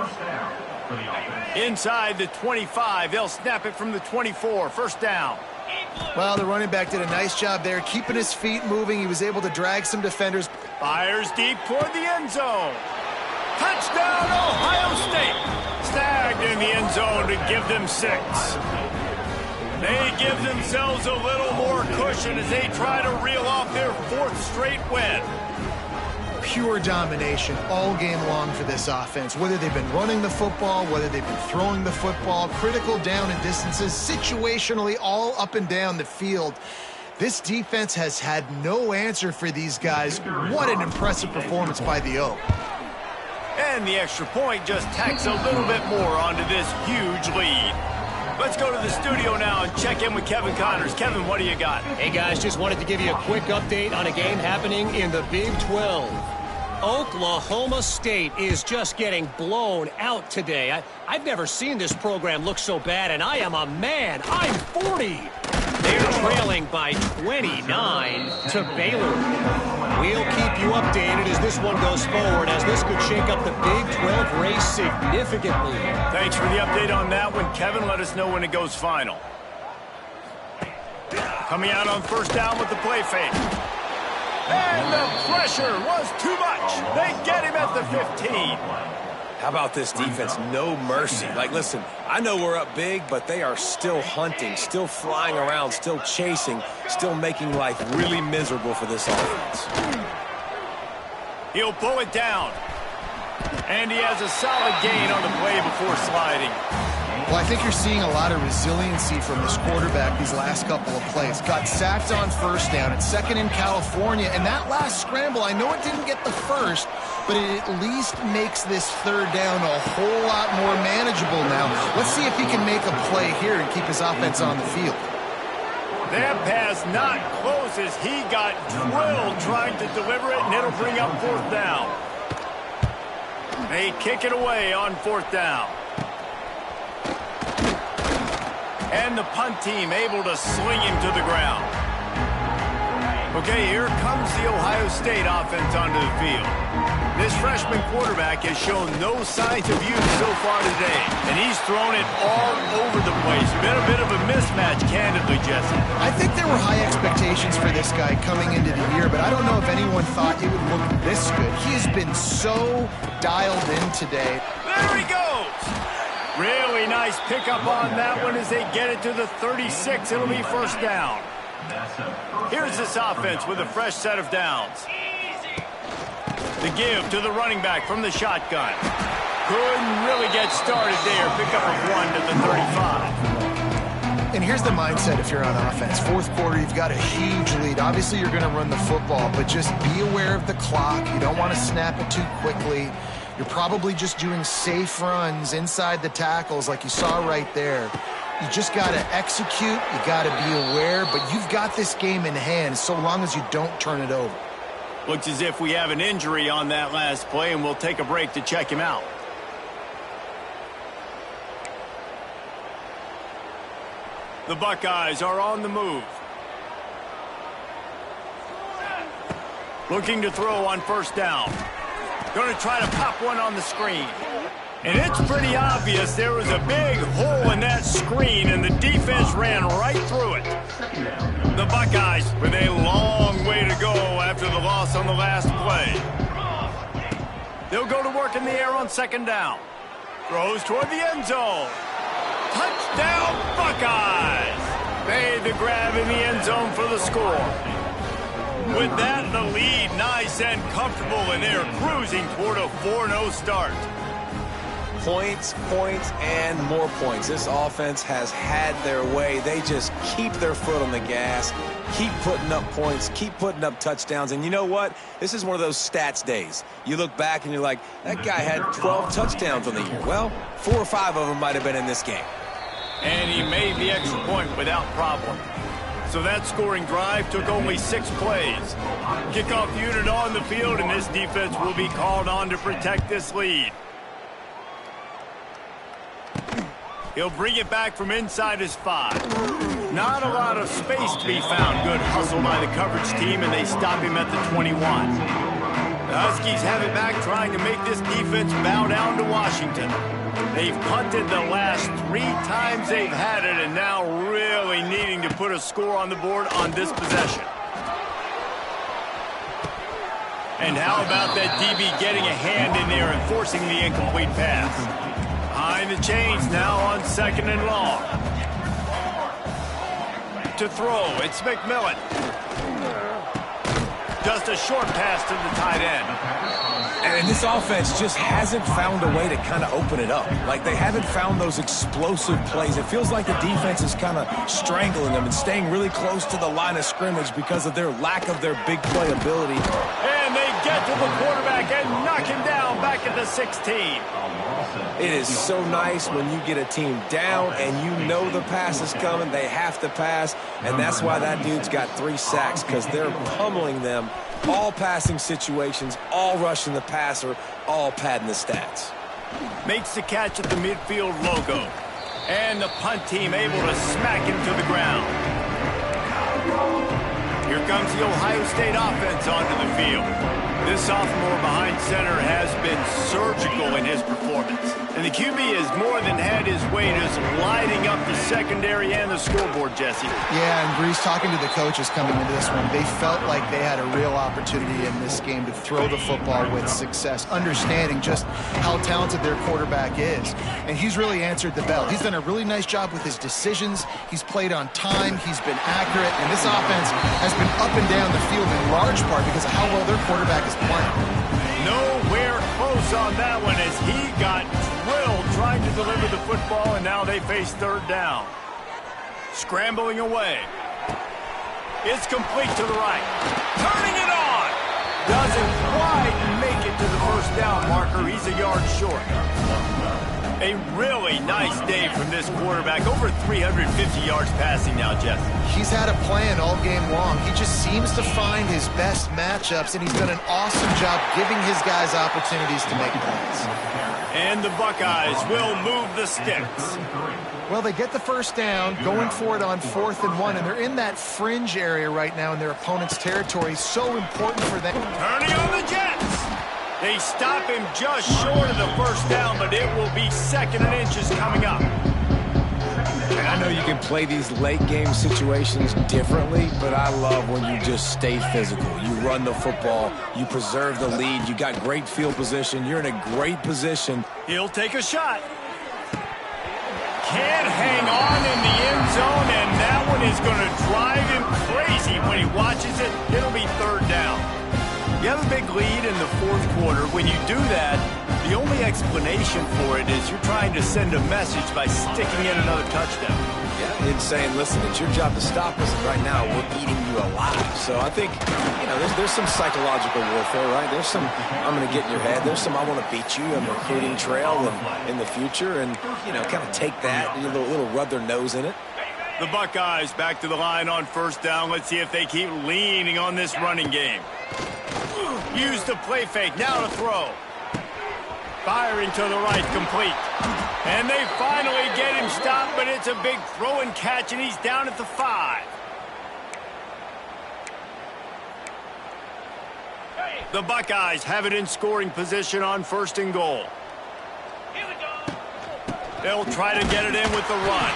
Inside the 25, they'll snap it from the 24. First down. Well, the running back did a nice job there, keeping his feet moving. He was able to drag some defenders. Fires deep toward the end zone. Touchdown, Ohio State. Snagged in the end zone to give them 6. They give themselves a little more cushion as they try to reel off their 4th straight win. Pure domination all game long for this offense. Whether they've been running the football, whether they've been throwing the football, critical down and distances, situationally all up and down the field. This defense has had no answer for these guys. What an impressive performance by the O. And the extra point just tacks a little bit more onto this huge lead. Let's go to the studio now and check in with Kevin Connors. Kevin, what do you got? Hey, guys, just wanted to give you a quick update on a game happening in the Big 12. Oklahoma State is just getting blown out today. I've never seen this program look so bad, and I am a man. I'm 40. They're trailing by 29 to Baylor. We'll keep you updated as this one goes forward, as this could shake up the Big 12 race significantly. Thanks for the update on that one, Kevin. Let us know when it goes final. Coming out on first down with the play fake. And the pressure was too much. They get him at the 15. How about this defense? No mercy. Like, listen, I know we're up big, but they are still hunting, still flying around, still chasing, still making life really miserable for this offense. He'll pull it down. And he has a solid gain on the play before sliding. Well, I think you're seeing a lot of resiliency from this quarterback these last couple of plays. Got sacked on first down. It's second in California. And that last scramble, I know it didn't get the first, but it at least makes this third down a whole lot more manageable now. Let's see if he can make a play here and keep his offense on the field. That pass not close as he got drilled trying to deliver it, and it'll bring up 4th down. They kick it away on 4th down. And the punt team able to sling him to the ground. Okay, here comes the Ohio State offense onto the field. This freshman quarterback has shown no signs of youth so far today, and he's thrown it all over the place. Been a bit of a mismatch, candidly, Jesse. I think there were high expectations for this guy coming into the year, but I don't know if anyone thought it would look this good. He has been so dialed in today. There he goes! Really nice pickup on that one as they get it to the 36. It'll be first down. Here's this offense with a fresh set of downs. The give to the running back from the shotgun. Couldn't really get started there. Pick up a 1 to the 35. And here's the mindset if you're on offense. Fourth quarter, you've got a huge lead. Obviously, you're going to run the football, but just be aware of the clock. You don't want to snap it too quickly. You're probably just doing safe runs inside the tackles like you saw right there. You just got to execute. You got to be aware, but you've got this game in hand so long as you don't turn it over. Looks as if we have an injury on that last play, and we'll take a break to check him out. The Buckeyes are on the move. Looking to throw on first down. Going to try to pop one on the screen. And it's pretty obvious there was a big hole in that screen, and the defense ran right through it. The Buckeyes with a long way to go after the loss on the last play. They'll go to work in the air on second down. Throws toward the end zone. Touchdown, Buckeyes! Made the grab in the end zone for the score. With that, the lead nice and comfortable, and they're cruising toward a 4-0 start. Points, points, and more points. This offense has had their way. They just keep their foot on the gas, keep putting up points, keep putting up touchdowns. And you know what? This is one of those stats days. You look back and you're like, that guy had 12 touchdowns on the year. Well, 4 or 5 of them might have been in this game. And he made the extra point without problem. So that scoring drive took only 6 plays. Kickoff unit on the field, and this defense will be called on to protect this lead. He'll bring it back from inside his 5. Not a lot of space to be found. Good hustle by the coverage team, and they stop him at the 21. The Huskies have it back, trying to make this defense bow down to Washington. They've punted the last 3 times they've had it, and now really needing to put a score on the board on this possession. And how about that DB getting a hand in there and forcing the incomplete pass? Behind the chains now on 2nd and long. To throw, it's McMillan. Just a short pass to the tight end. And this offense just hasn't found a way to kind of open it up. Like, they haven't found those explosive plays. It feels like the defense is kind of strangling them and staying really close to the line of scrimmage because of their lack of their big play ability. And they get to the quarterback and knock him down back at the 16. It is so nice when you get a team down and you know the pass is coming. They have to pass, and that's why that dude's got 3 sacks, because they're pummeling them. All passing situations, all rushing the passer, all padding the stats. Makes the catch at the midfield logo. And the punt team able to smack him to the ground. Here comes the Ohio State offense onto the field. This sophomore behind center has been surgical in his performance. And the QB has more than had his way just lighting up the secondary and the scoreboard, Jesse. Yeah, and Breeze, talking to the coaches coming into this one, they felt like they had a real opportunity in this game to throw the football with success, understanding just how talented their quarterback is. And he's really answered the bell. He's done a really nice job with his decisions. He's played on time. He's been accurate. And this offense has been up and down the field in large part because of how well their quarterback is playing. Nowhere close on that one as he got drilled trying to deliver the football, and now they face 3rd down. Scrambling away. It's complete to the right. Turning it on. Doesn't quite make it to the 1st down marker. He's a yard short. A really nice day from this quarterback. Over 350 yards passing now, Jeff. He's had a plan all game long. He just seems to find his best matchups, and he's done an awesome job giving his guys opportunities to make plays. And the Buckeyes will move the sticks. Well, they get the 1st down, going for it on 4th and 1, and they're in that fringe area right now in their opponent's territory. So important for them. Turning on the Jets. They stop him just short of the 1st down, but it will be 2nd and inches coming up. And I know you can play these late game situations differently, but I love when you just stay physical. You run the football, you preserve the lead, you got great field position, you're in a great position. He'll take a shot. Can't hang on in the end zone, and that one is going to drive him crazy when he watches it. It'll be 3rd down. You have a big lead in the 4th quarter. When you do that, the only explanation for it is you're trying to send a message by sticking in another touchdown. Yeah, it's saying, listen, it's your job to stop us, and right now we're eating you alive. So I think, you know, there's some psychological warfare, right? There's some, I'm going to get in your head. There's some, I want to beat you on the recruiting trail in the future, and, you know, kind of take that, a little rub their nose in it. The Buckeyes back to the line on 1st down. Let's see if they keep leaning on this running game. Use the play fake, now to throw. Firing to the right, complete. And they finally get him stopped, but it's a big throw and catch, and he's down at the 5. The Buckeyes have it in scoring position on 1st and goal. Here we go. They'll try to get it in with the run.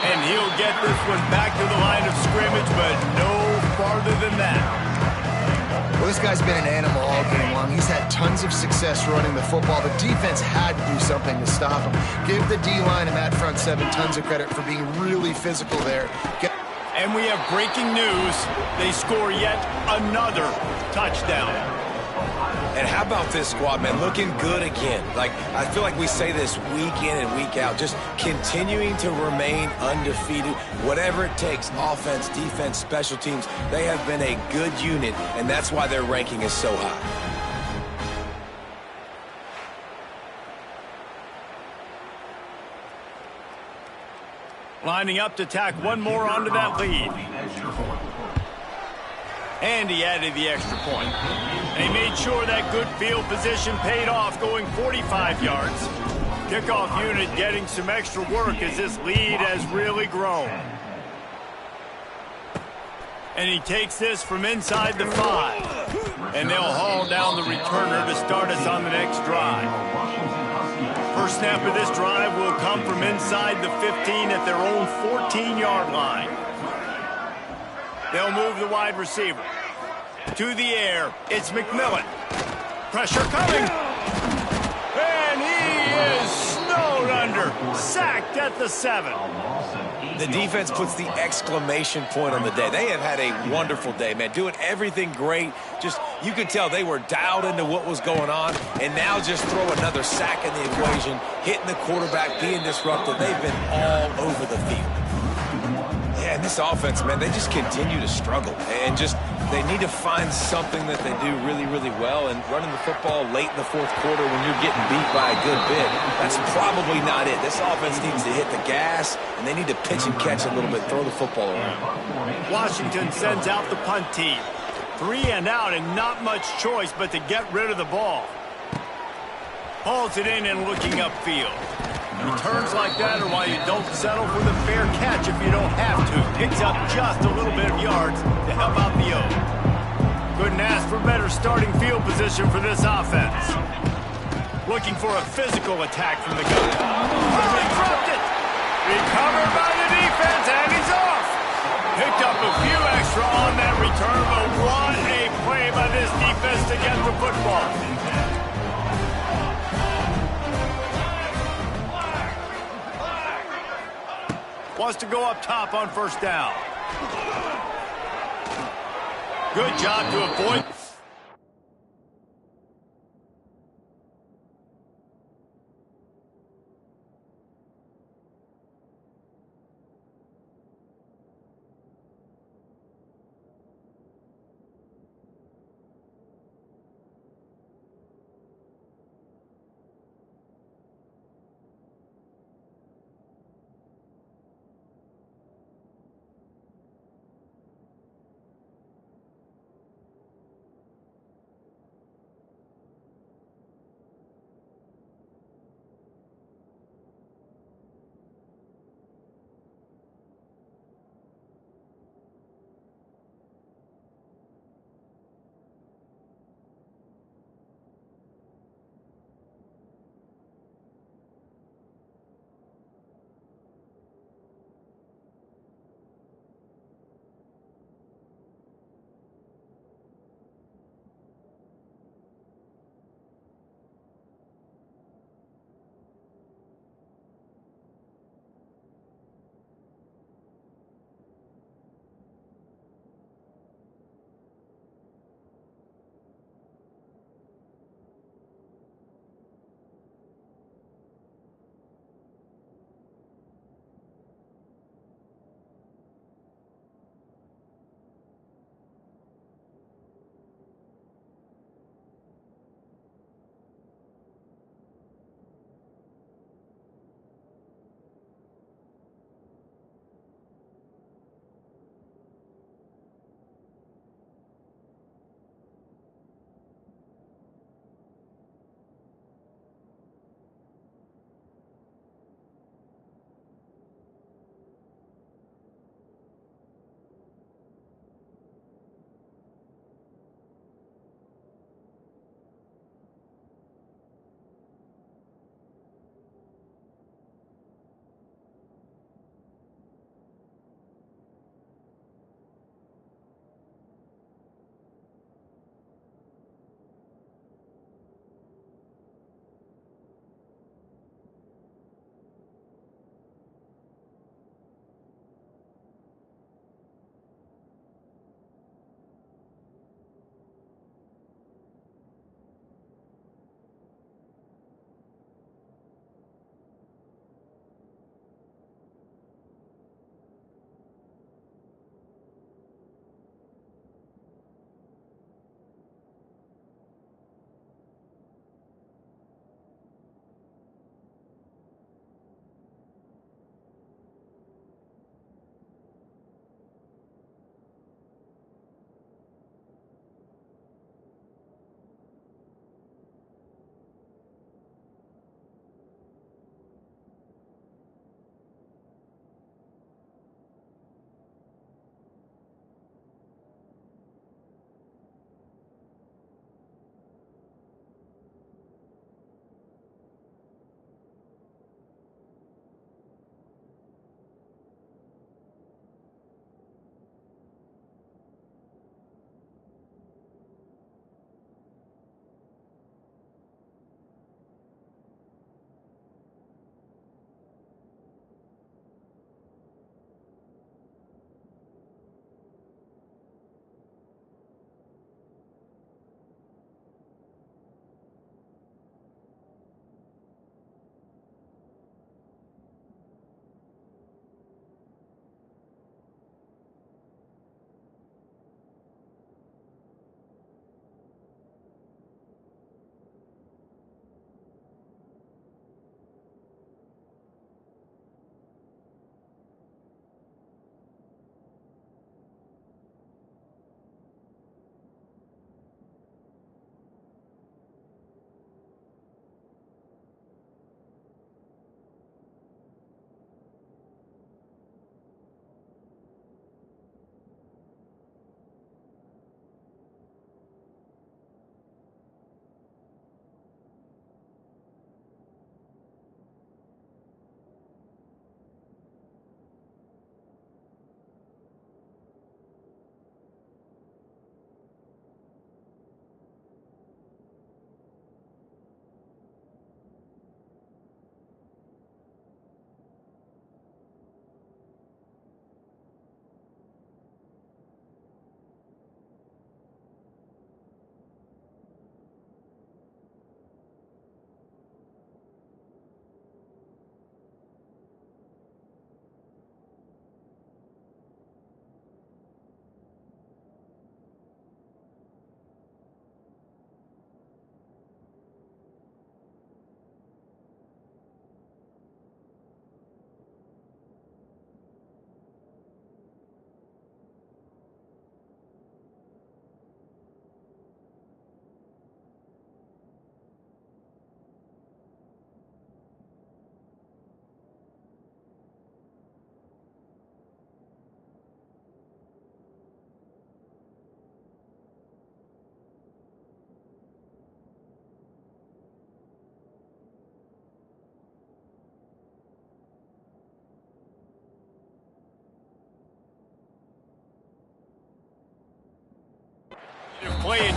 And he'll get this one back to the line of scrimmage, but no farther than that. Well, this guy's been an animal all game long. He's had tons of success running the football. The defense had to do something to stop him. Give the D-line and that front 7 tons of credit for being really physical there. And we have breaking news. They score yet another touchdown. And how about this squad, man? Looking good again. Like, I feel like we say this week in and week out, just continuing to remain undefeated. Whatever it takes, offense, defense, special teams, they have been a good unit, and that's why their ranking is so high. Lining up to tack one more onto that lead. And he added the extra point. And he made sure that good field position paid off, going 45 yards. Kickoff unit getting some extra work as this lead has really grown. And he takes this from inside the 5. And they'll haul down the returner to start us on the next drive. First snap of this drive will come from inside the 15 at their own 14-yard line. They'll move the wide receiver. To the air, it's McMillan. Pressure coming. And he is snowed under. Sacked at the 7. The defense puts the exclamation point on the day. They have had a wonderful day, man. Doing everything great. Just, you could tell they were dialed into what was going on. And now just throw another sack in the equation. Hitting the quarterback, being disruptive. They've been all over the field. Yeah, and this offense, man, they just continue to struggle. And just, they need to find something that they do really, really well. And running the football late in the fourth quarter when you're getting beat by a good bit, that's probably not it. This offense needs to hit the gas, and they need to pitch and catch a little bit, throw the football around. Washington sends out the punt team. 3 and out and not much choice but to get rid of the ball. Hauls it in and looking upfield. Returns like that are why you don't settle for the fair catch if you don't have to. Picks up just a little bit of yards to help out the O. Couldn't ask for better starting field position for this offense. Looking for a physical attack from the gun. Oh, he dropped it! Recovered by the defense, and he's off! Picked up a few extra on that return, but what a play by this defense to get the football. Wants to go up top on first down. Good job to avoid.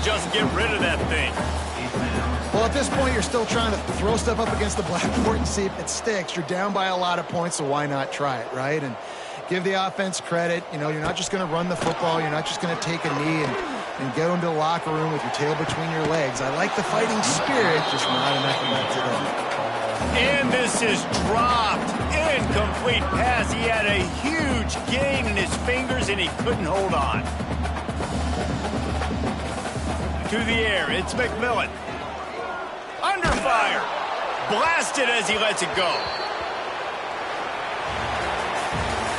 just get rid of that thing. Well, at this point, you're still trying to throw stuff up against the blackboard and see if it sticks. You're down by a lot of points, so why not try it, right? And give the offense credit. You know, you're not just going to run the football. You're not just going to take a knee and go into the locker room with your tail between your legs. I like the fighting spirit, just not enough of that today. And this is dropped. Incomplete pass. He had a huge gain in his fingers, and he couldn't hold on. To the air, it's McMillan. Under fire. Blasted as he lets it go.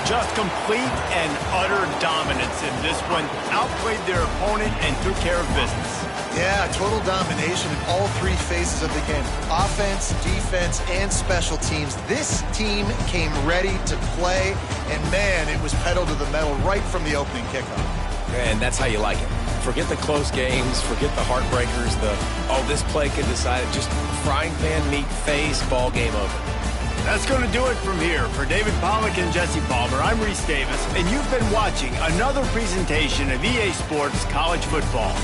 Just complete and utter dominance in this one. Outplayed their opponent and took care of business. Yeah, total domination in all three phases of the game. Offense, defense, and special teams. This team came ready to play, and man, it was pedal to the metal right from the opening kickoff. And that's how you like it. Forget the close games, forget the heartbreakers, this play could decide it. Just frying pan meat face, ball game over. That's going to do it from here. For David Pollack and Jesse Palmer, I'm Reese Davis, and you've been watching another presentation of EA Sports College Football.